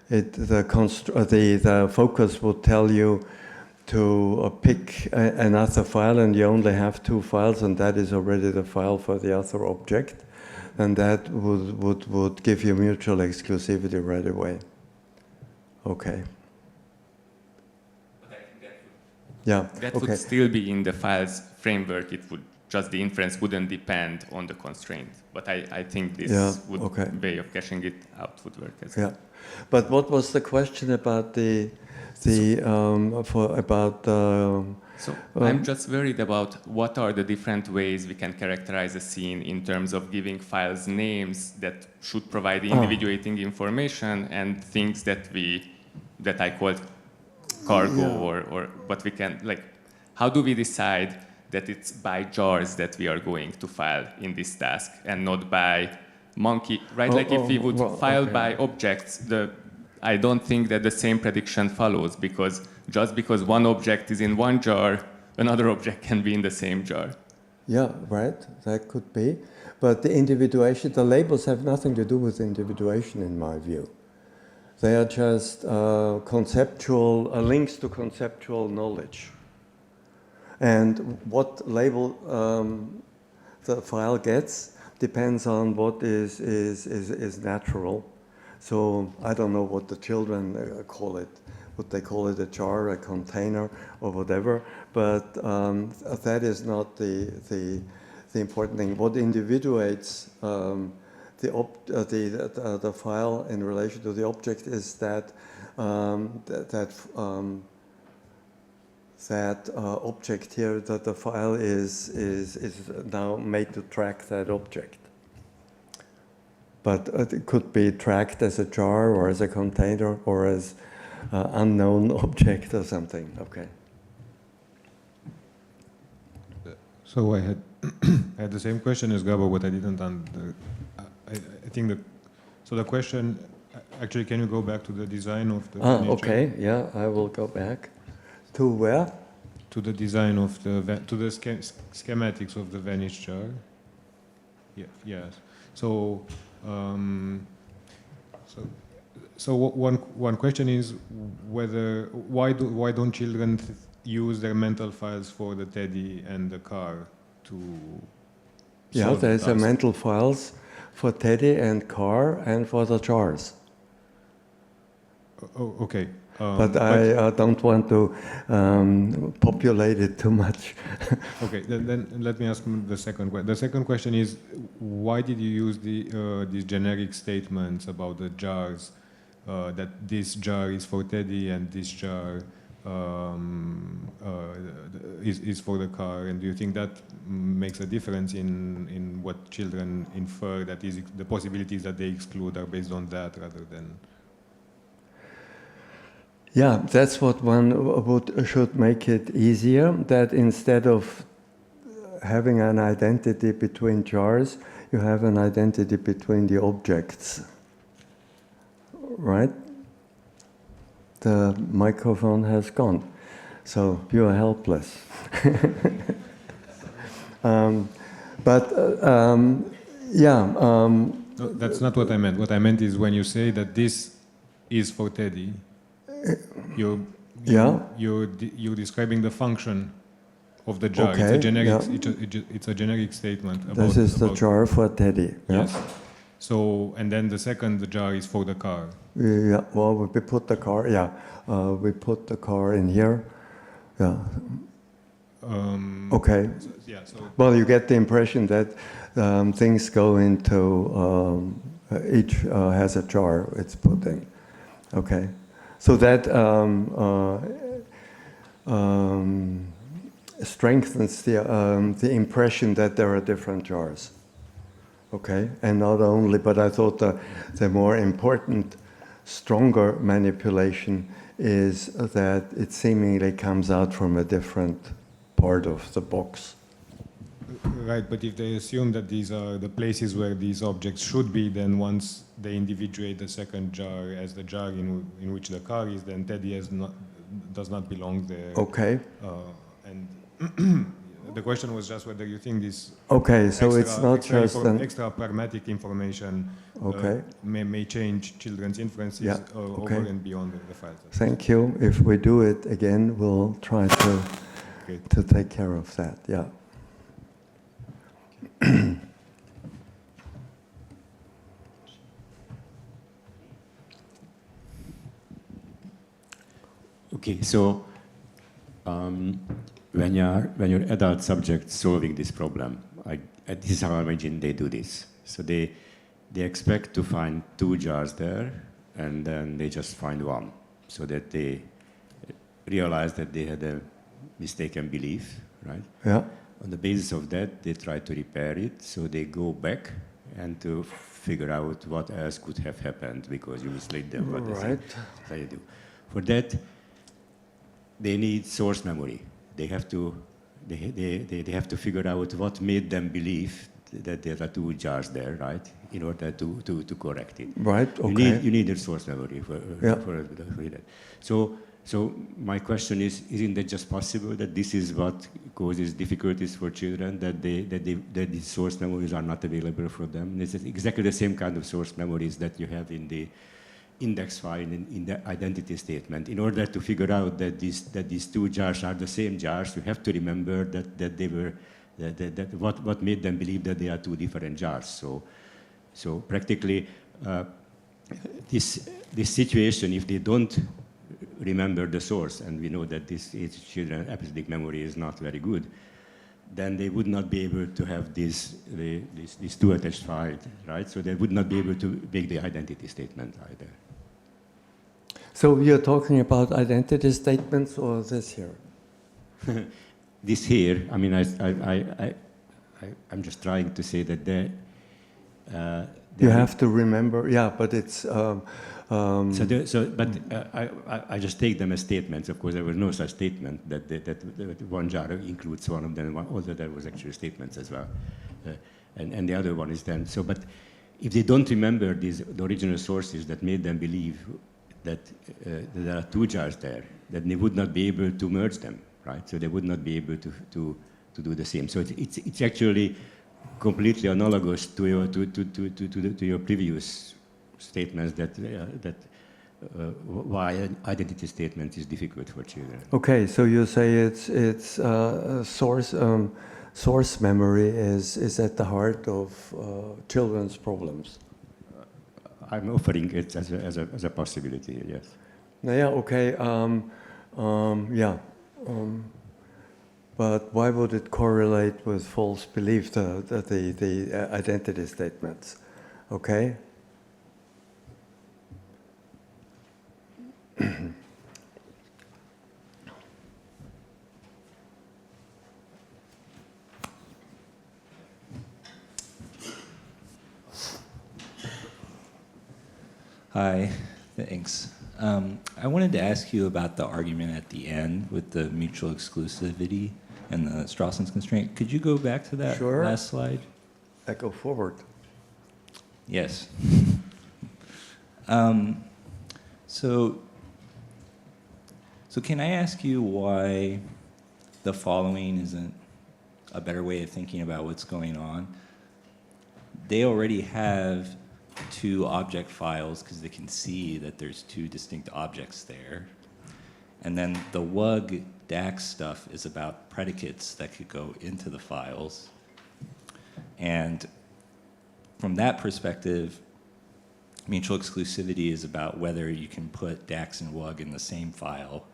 the focus would tell you to pick another file, and you only have two files, and that is already the file for the other object, and that would give you mutual exclusivity right away. Okay. But I think that would still be in the files framework. It would just, the inference wouldn't depend on the constraint. But I think this way of caching it out would work as well. But what was the question about I'm just worried about what are the different ways we can characterize a scene in terms of giving files names that should provide individuating information and things that I called cargo but we can, like, how do we decide that it's by jars that we are going to file in this task and not by monkey, right? If we would file by objects, I don't think that the same prediction follows, because just because one object is in one jar, another object can be in the same jar. Yeah, right, that could be. But the individuation, the labels have nothing to do with individuation in my view. They are just conceptual, links to conceptual knowledge. And what label the file gets depends on what is natural. So I don't know what the children call it. Would they call it a jar, a container, or whatever? But that is not the important thing. What individuates the file in relation to the object is that object here, that the file is now made to track that object. But it could be tracked as a jar or as a container or as unknown object or something. Okay. So I had the same question as Gabo, but I didn't. I think the question actually, can you go back to the design of the? Okay. Yeah, I will go back. To where? To the design of the schematics of the vanished jar. Yeah. Yes. So. So one question is why don't children use their mental files for the teddy and the car to? Yeah, there's a mental files for teddy and car and for the jars. Oh, okay. But I don't want to populate it too much. Okay, then let me ask the second question. The second question is, why did you use these generic statements about the jars, that this jar is for teddy and this jar is for the car? And do you think that makes a difference in what children infer, that is the possibilities that they exclude are based on that rather than? Yeah, that's what one should make it easier, that instead of having an identity between jars, you have an identity between the objects, right? The microphone has gone, so you are helpless. No, that's not what I meant. What I meant is when you say that this is for teddy, you're describing the function of the jar. Okay, it's a generic. yeah. It's a generic statement. This is the jar for teddy. Yes. Yeah? So, and then the second jar is for the car. Yeah. Well, we put the car. Yeah. We put the car in here. Yeah. Okay. Well, you get the impression that things go into each has a jar it's put in. Okay. So that strengthens the impression that there are different jars. Okay, and not only, but I thought the more important, stronger manipulation is that it seemingly comes out from a different part of the box. Right, but if they assume that these are the places where these objects should be, then once they individuate the second jar as the jar in which the car is, then teddy does not belong there. Okay. And the question was just whether you think this. Okay, so it's not just extra pragmatic information. Okay. May change children's inferences over and beyond the files. Thank you. If we do it again, we'll try to take care of that. Yeah. Okay, so when you're adult subjects solving this problem, this is how I imagine they do this. So they expect to find two jars there, and then they just find one, so that they realize that they had a mistaken belief, right? Yeah. On the basis of that, they try to repair it, so they go back and to figure out what else could have happened because you misled them. Right. They do. For that, they need source memory. They have to figure out what made them believe that there are two jars there, right? In order to correct it. Right. Okay. You need a source memory for that. So my question is: isn't that just possible that this is what causes difficulties for children, that these source memories are not available for them? And it's exactly the same kind of source memories that you have in index file in the identity statement. In order to figure out that these two jars are the same jars, you have to remember that they were what made them believe that they are two different jars. So practically, this situation, if they don't remember the source, and we know that this age children episodic memory is not very good, then they would not be able to have these two attached files, right? So they would not be able to make the identity statement either. So you're talking about identity statements or this here? This here, I mean, I'm just trying to say that you have to remember, yeah, but it's. I just take them as statements. Of course, there was no such statement that one jar includes one of them. Although there was actually statements as well, and the other one is then. So, but if they don't remember the original sources that made them believe that there are two jars there, then they would not be able to merge them, right? So they would not be able to do the same. So it's actually completely analogous to your previous statements that why an identity statement is difficult for children. Okay, so you say it's source memory is at the heart of children's problems. I'm offering it as a possibility. Yes. Yeah. Okay. But why would it correlate with false belief, the identity statements? Okay? Hi, thanks. I wanted to ask you about the argument at the end with the mutual exclusivity and the Strawson's constraint. Could you go back to that last slide? I go forward. Yes. So can I ask you why the following isn't a better way of thinking about what's going on? They already have two object files because they can see that there's two distinct objects there. And then the WUG DAX stuff is about predicates that could go into the files. And from that perspective, mutual exclusivity is about whether you can put DAX and WUG in the same file,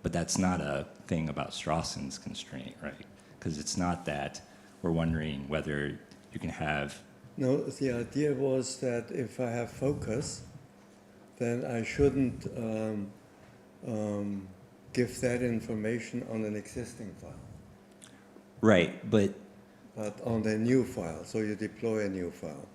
but that's not a thing about Strawson's constraint, right? Because it's not that we're wondering whether you can have. No, the idea was that if I have focus, then I shouldn't give that information on an existing file. Right, but on the new file, so you deploy a new file.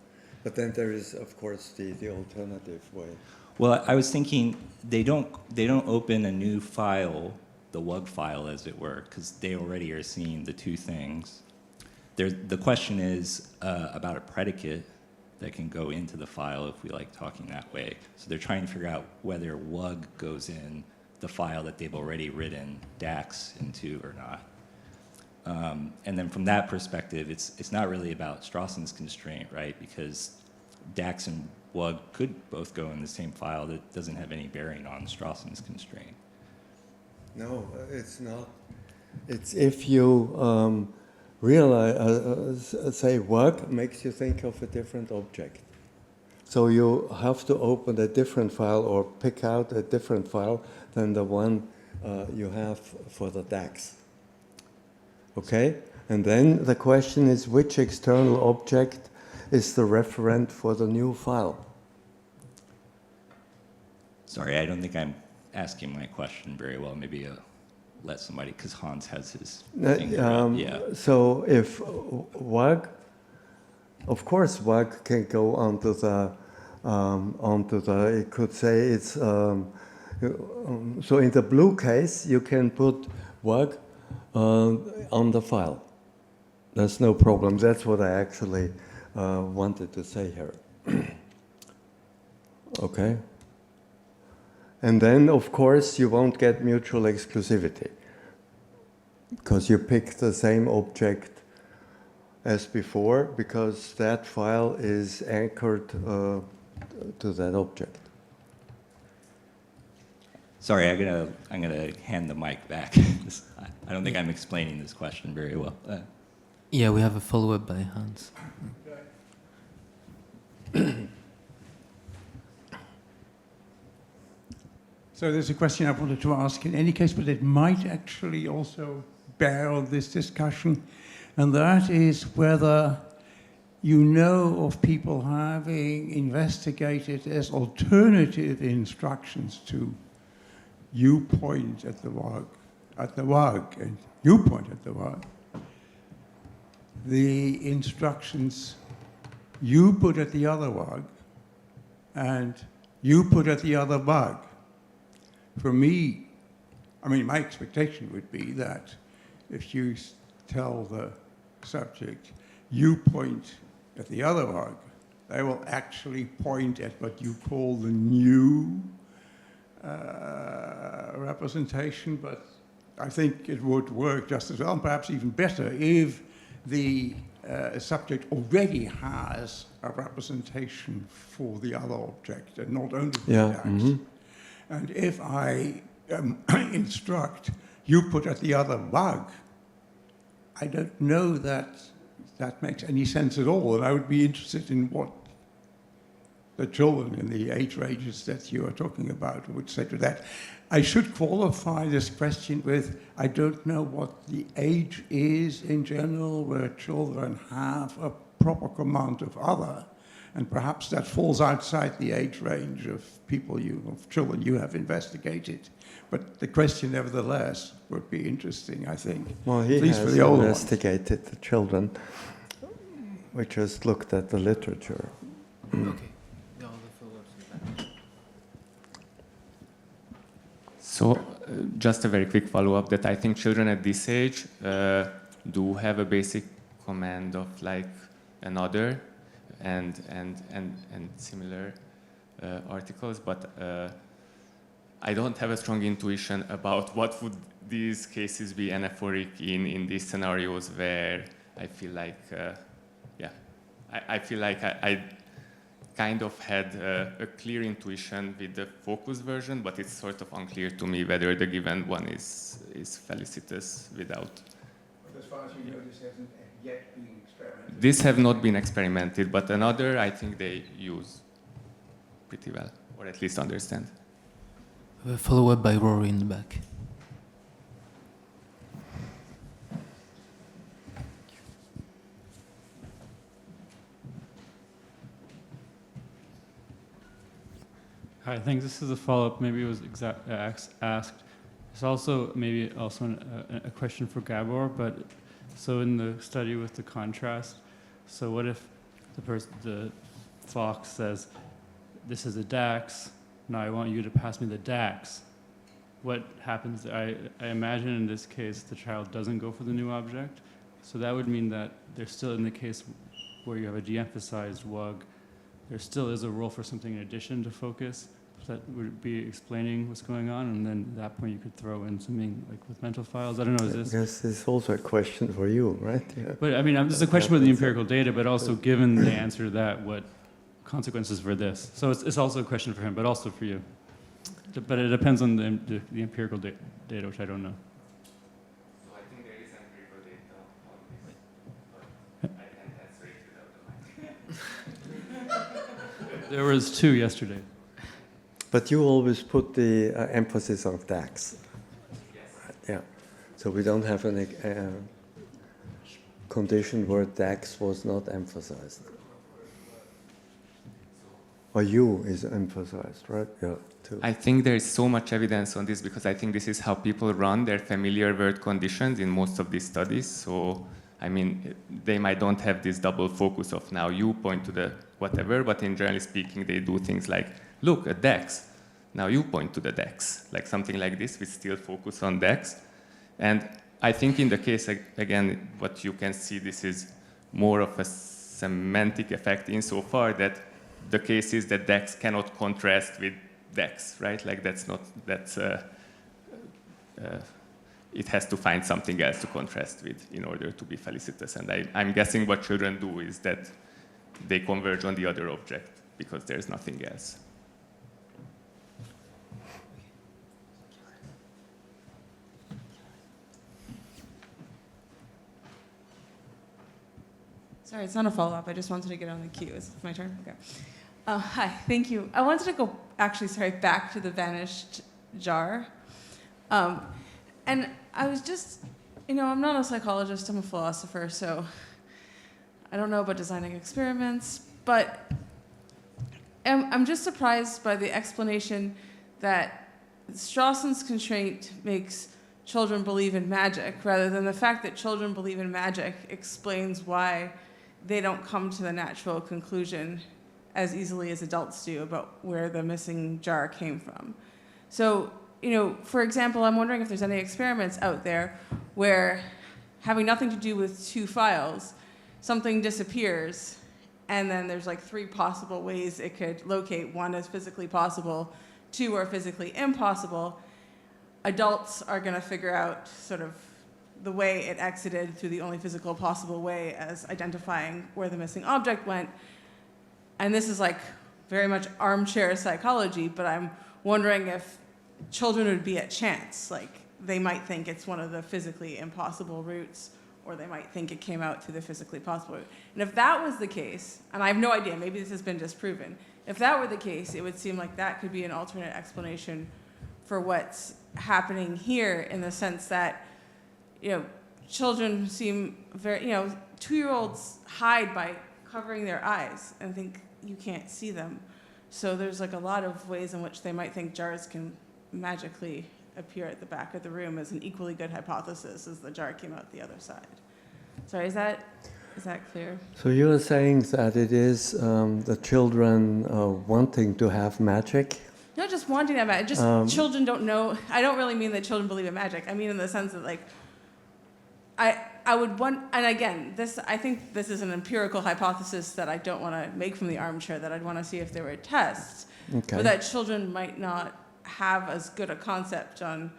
But then there is, of course, the alternative way. Well, I was thinking they don't open a new file, the WUG file, as it were, because they already are seeing the two things. The question is about a predicate that can go into the file if we like talking that way. So they're trying to figure out whether WUG goes in the file that they've already written DAX into or not. And then from that perspective, it's not really about Strawson's constraint, right? Because DAX and WUG could both go in the same file. That doesn't have any bearing on Strawson's constraint. No, it's not. It's if you realize, say, WUG makes you think of a different object. So you have to open a different file or pick out a different file than the one you have for the DAX. Okay? And then the question is which external object is the referent for the new file? Sorry, I don't think I'm asking my question very well. Maybe let somebody, because Hans has his thing. Yeah. So if WUG, of course WUG can go onto the, it could say it's, so in the blue case, you can put WUG on the file. That's no problem. That's what I actually wanted to say here. Okay. And then, of course, you won't get mutual exclusivity because you pick the same object as before because that file is anchored to that object. Sorry, I'm gonna hand the mic back. I don't think I'm explaining this question very well. Yeah, we have a follow-up by Hans. So there's a question I wanted to ask in any case, but it might actually also bear on this discussion, and that is whether you know of people having investigated as alternative instructions to you point at the work, and you point at the work, the instructions you put at the other work and you put at the other bug. For me, I mean, my expectation would be that if you tell the subject, you point at the other work, they will actually point at what you call the new representation, but I think it would work just as well, and perhaps even better, if the subject already has a representation for the other object, and not only for the text. Mm-hmm. And if I instruct, you put at the other bug, I don't know that that makes any sense at all. And I would be interested in what the children in the age ranges that you are talking about would say to that. I should qualify this question with, I don't know what the age is in general where children have a proper command of other. And perhaps that falls outside the age range of children you have investigated. But the question, nevertheless, would be interesting, I think. Well, he has for the investigated the children. We just looked at the literature. Okay. So, just a very quick follow-up that I think children at this age do have a basic command of like another and similar articles, but I don't have a strong intuition about what would these cases be anaphoric in these scenarios where I feel like, I feel like I kind of had a clear intuition with the focus version, but it's sort of unclear to me whether the given one is felicitous without. But as far as you know, this hasn't yet been experimented. This have not been experimented, but another I think they use pretty well, or at least understand. A follow-up by Rory in the back. Hi, I think this is a follow-up. Maybe it was asked. It's also maybe also a question for Gabor. But so in the study with the contrast, so what if the fox says, "This is a DAX. Now I want you to pass me the DAX." What happens? I imagine in this case the child doesn't go for the new object. So that would mean that there's still, in the case where you have a de-emphasized WUG, there still is a role for something in addition to focus. That would be explaining what's going on, and then at that point you could throw in something like with mental files. I don't know, is this? Yes, this is also a question for you, right? Yeah. But I mean, this is a question about the empirical data, but also given the answer to that, what consequences for this? So it's also a question for him, but also for you. But it depends on the empirical data, which I don't know. So I think there is empirical data on this, but I can't answer it without the mic. There was 2 yesterday. But you always put the emphasis on DAX. Yes. Yeah. So we don't have a condition where DAX was not emphasized. Or U is emphasized, right? Yeah. Too. I think there is so much evidence on this because I think this is how people run their familiar word conditions in most of these studies. So, I mean, they might don't have this double focus of now you point to the whatever, but in generally speaking, they do things like, look, a DAX. Now you point to the DAX, like something like this. We still focus on DAX. And I think in the case, again, what you can see, this is more of a semantic effect insofar that the case is that DAX cannot contrast with DAX, right? Like it has to find something else to contrast with in order to be felicitous. And I'm guessing what children do is that they converge on the other object because there's nothing else. Sorry, it's not a follow-up. I just wanted to get on the queue. Is it my turn? Okay. Hi, thank you. I wanted to go, back to the vanished jar. And I was just, I'm not a psychologist, I'm a philosopher, so I don't know about designing experiments, but I'm just surprised by the explanation that Strawson's constraint makes children believe in magic, rather than the fact that children believe in magic explains why they don't come to the natural conclusion as easily as adults do about where the missing jar came from. So, for example, I'm wondering if there's any experiments out there where, having nothing to do with two files, something disappears, and then there's like 3 possible ways it could locate. 1 is physically possible, 2 are physically impossible. Adults are going to figure out sort of the way it exited through the only physical possible way as identifying where the missing object went. And this is like very much armchair psychology, but I'm wondering if children would be at chance. Like, they might think it's one of the physically impossible routes, or they might think it came out through the physically possible route. And if that was the case, and I have no idea, maybe this has been disproven, if that were the case, it would seem like that could be an alternate explanation for what's happening here, in the sense that, children seem very, 2-year-olds hide by covering their eyes and think you can't see them. So there's like a lot of ways in which they might think jars can magically appear at the back of the room as an equally good hypothesis as the jar came out the other side. Sorry, is that clear? So you're saying that it is the children wanting to have magic? Not just wanting that magic, just children don't know. I don't really mean that children believe in magic. I mean in the sense that, like, I would want, and again, I think this is an empirical hypothesis that I don't want to make from the armchair, that I'd want to see if there were tests, Okay. but that children might not have as good a concept on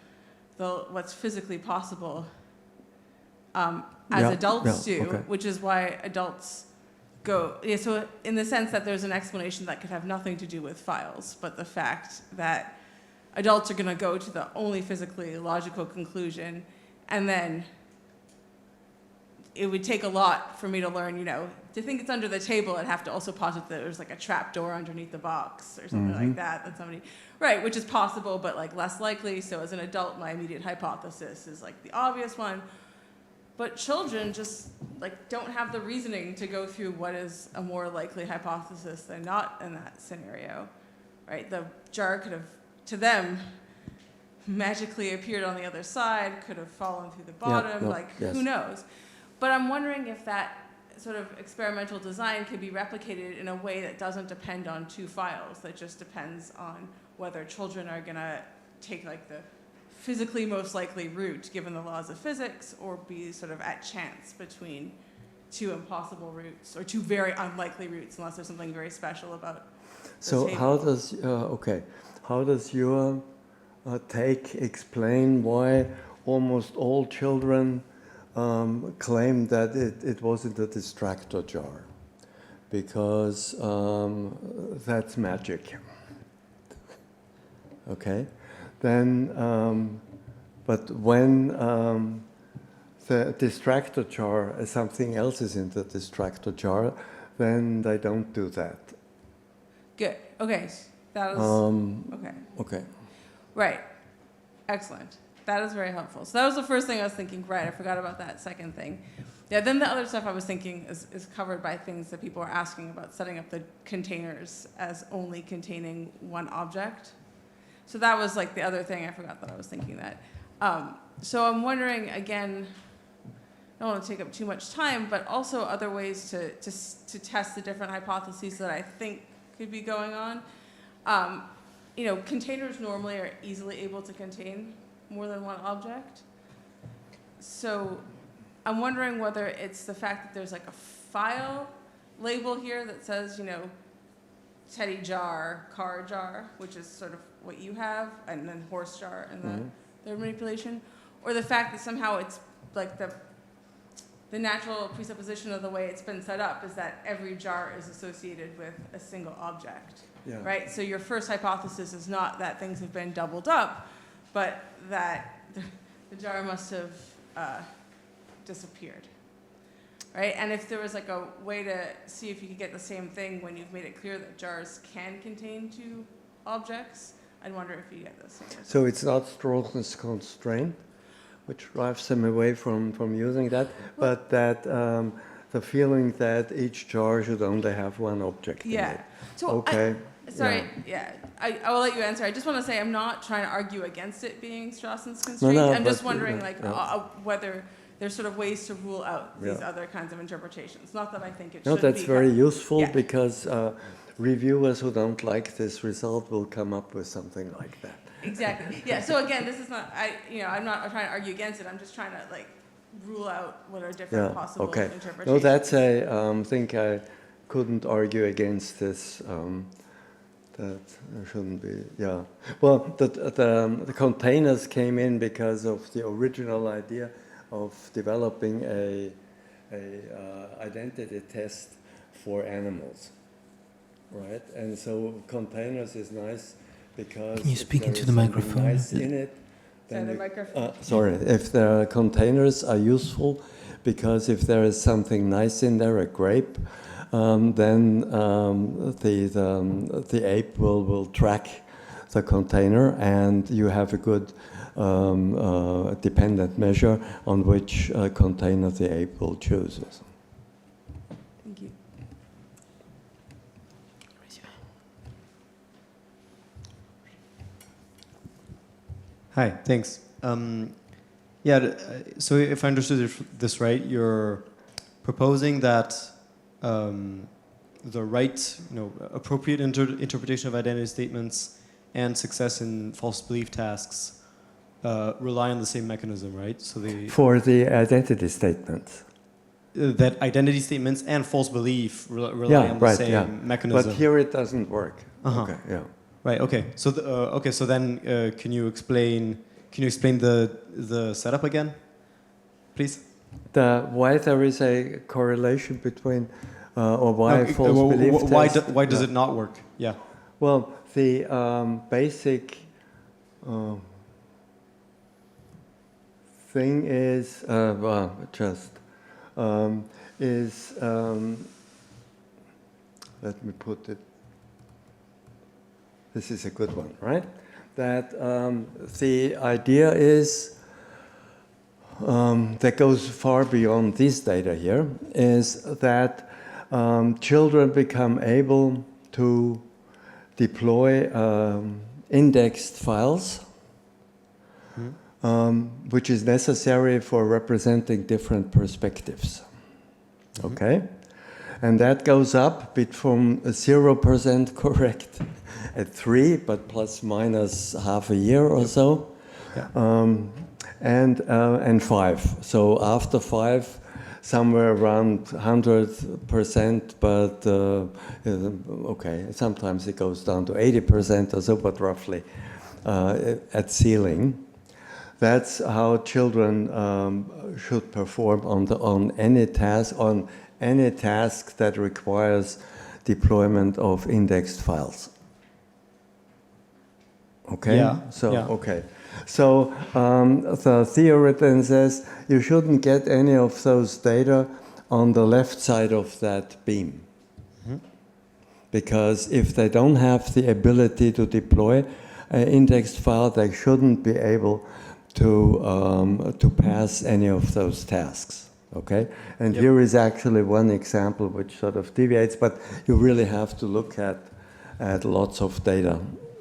what's physically possible as adults do, okay. which is why adults go. Yeah, so in the sense that there's an explanation that could have nothing to do with files, but the fact that adults are going to go to the only physically logical conclusion, and then it would take a lot for me to learn, to think it's under the table, I'd have to also posit that there's like a trap door underneath the box or something like that somebody, right, which is possible, but like less likely. So as an adult, my immediate hypothesis is like the obvious one. But children just like don't have the reasoning to go through what is a more likely hypothesis than not in that scenario, right? The jar could have, to them, magically appeared on the other side, could have fallen through the bottom, who knows? But I'm wondering if that sort of experimental design could be replicated in a way that doesn't depend on 2 files, that just depends on whether children are going to take like the physically most likely route given the laws of physics, or be sort of at chance between 2 impossible routes or 2 very unlikely routes, unless there's something very special about the table. How does your take explain why almost all children claim that it wasn't a distractor jar, because that's magic. Okay, then, but when the distractor jar, something else is in the distractor jar, then they don't do that. Good. Okay. That is okay. Okay. Right. Excellent. That is very helpful. So that was the first thing I was thinking. Right, I forgot about that second thing. Yeah, then the other stuff I was thinking is covered by things that people are asking about, setting up the containers as only containing one object. So that was like the other thing. I forgot that I was thinking that. So I'm wondering, again, I don't want to take up too much time, but also other ways to test the different hypotheses that I think could be going on. Containers normally are easily able to contain more than one object. So I'm wondering whether it's the fact that there's like a file label here that says, teddy jar, car jar, which is sort of what you have, and then horse jar and the third manipulation, or the fact that somehow it's like the natural presupposition of the way it's been set up is that every jar is associated with a single object, right? So your first hypothesis is not that things have been doubled up, but that the jar must have disappeared, right? And if there was like a way to see if you could get the same thing when you've made it clear that jars can contain two objects, I'd wonder if you get the same result. So it's not Strawson's constraint, which drives them away from using that, but that the feeling that each jar should only have one object in it. So okay. I will let you answer. I just want to say I'm not trying to argue against it being Strawson's constraint. No, I'm just but, wondering whether there's sort of ways to rule out these other kinds of interpretations. Not that I think it should be. No, that's very useful because reviewers who don't like this result will come up with something like that. Exactly. Yeah. So again, this is not. I'm not trying to argue against it. I'm just trying to rule out what are different possible interpretations. No, that's a thing I couldn't argue against this. That shouldn't be. Yeah. Well, the containers came in because of the original idea of developing a identity test for animals, right? And so containers is nice because can you speak into the microphone? Nice in it. Then the microphone. If the containers are useful, because if there is something nice in there, a grape, then the ape will track the container, and you have a good dependent measure on which container the ape will choose. Thank you. Hi, thanks. So if I understood this right, you're proposing that the right, appropriate interpretation of identity statements and success in false belief tasks rely on the same mechanism, right? So for the identity statements. That identity statements and false belief rely on the same mechanism. But here it doesn't work. Okay. Yeah. Right. Okay. So So then, can you explain the setup again, please? Why there is a correlation between, or why false belief test? Why does it not work? Yeah. Well, the basic thing is let me put it. This is a good one, right? That the idea is that goes far beyond this data here, is that children become able to deploy indexed files, which is necessary for representing different perspectives. Okay? And that goes up from 0% correct at 3, but plus minus half a year or so, and 5. So after 5, somewhere around 100%, but sometimes it goes down to 80% or so, but roughly at ceiling. That's how children should perform on any task that requires deployment of indexed files. Okay? Yeah. Okay. So the theory then says you shouldn't get any of those data on the left side of that beam. Mm-hmm. Because if they don't have the ability to deploy an indexed file, they shouldn't be able to pass any of those tasks. Okay, and here is actually one example which sort of deviates, but you really have to look at lots of data,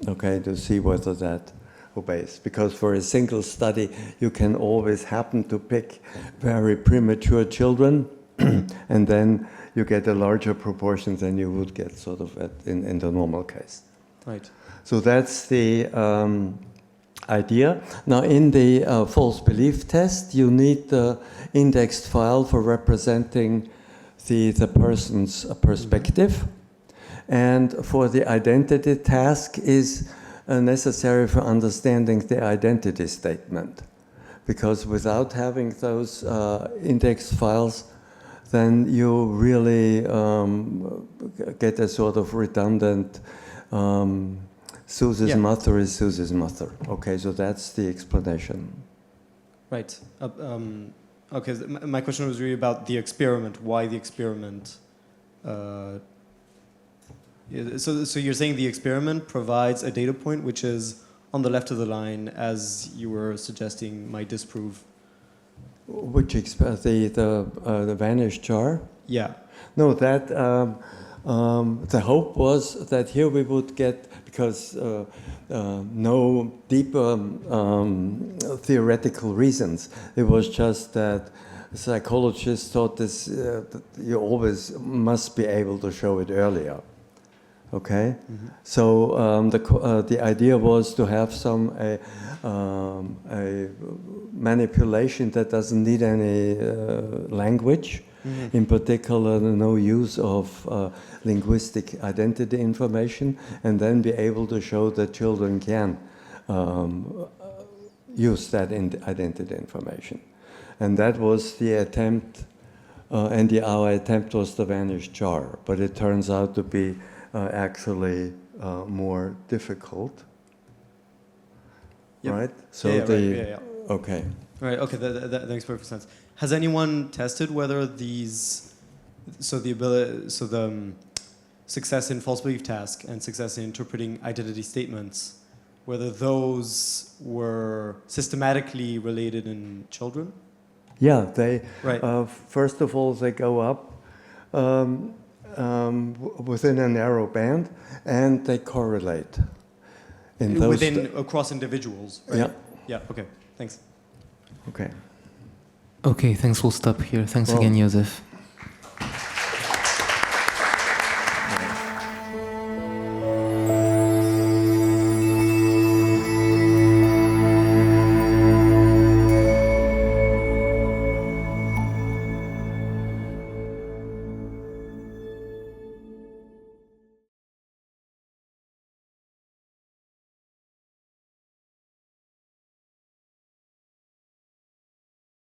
okay, to see whether that obeys. Because for a single study, you can always happen to pick very premature children, and then you get a larger proportion than you would get sort of in the normal case. Right. So that's the idea. Now, in the false belief test, you need the indexed file for representing the person's perspective. And for the identity task is necessary for understanding the identity statement. Because without having those indexed files, then you really get a sort of redundant Suze's mother is Suze's mother. Okay, so that's the explanation. Right. Okay, my question was really about the experiment. Why the experiment? So you're saying the experiment provides a data point which is on the left of the line, as you were suggesting, might disprove. Which the vanished jar? Yeah. No, that the hope was that here we would get, because no deeper theoretical reasons. It was just that psychologists thought this that you always must be able to show it earlier. Okay, so the idea was to have a manipulation that doesn't need any language. In particular, no use of linguistic identity information, and then be able to show that children can use that identity information. And that was the attempt, and our attempt was the vanished jar, but it turns out to be actually more difficult. Yep. Right? So okay. Right. Okay. That makes perfect sense. Has anyone tested whether the success in false belief task and success in interpreting identity statements, whether those were systematically related in children? Yeah, they. Right. First of all, they go up within a narrow band, and they correlate. Across individuals. Right? Yeah. Yeah. Okay. Thanks. Okay. Okay, thanks. We'll stop here. Thanks again, Josef.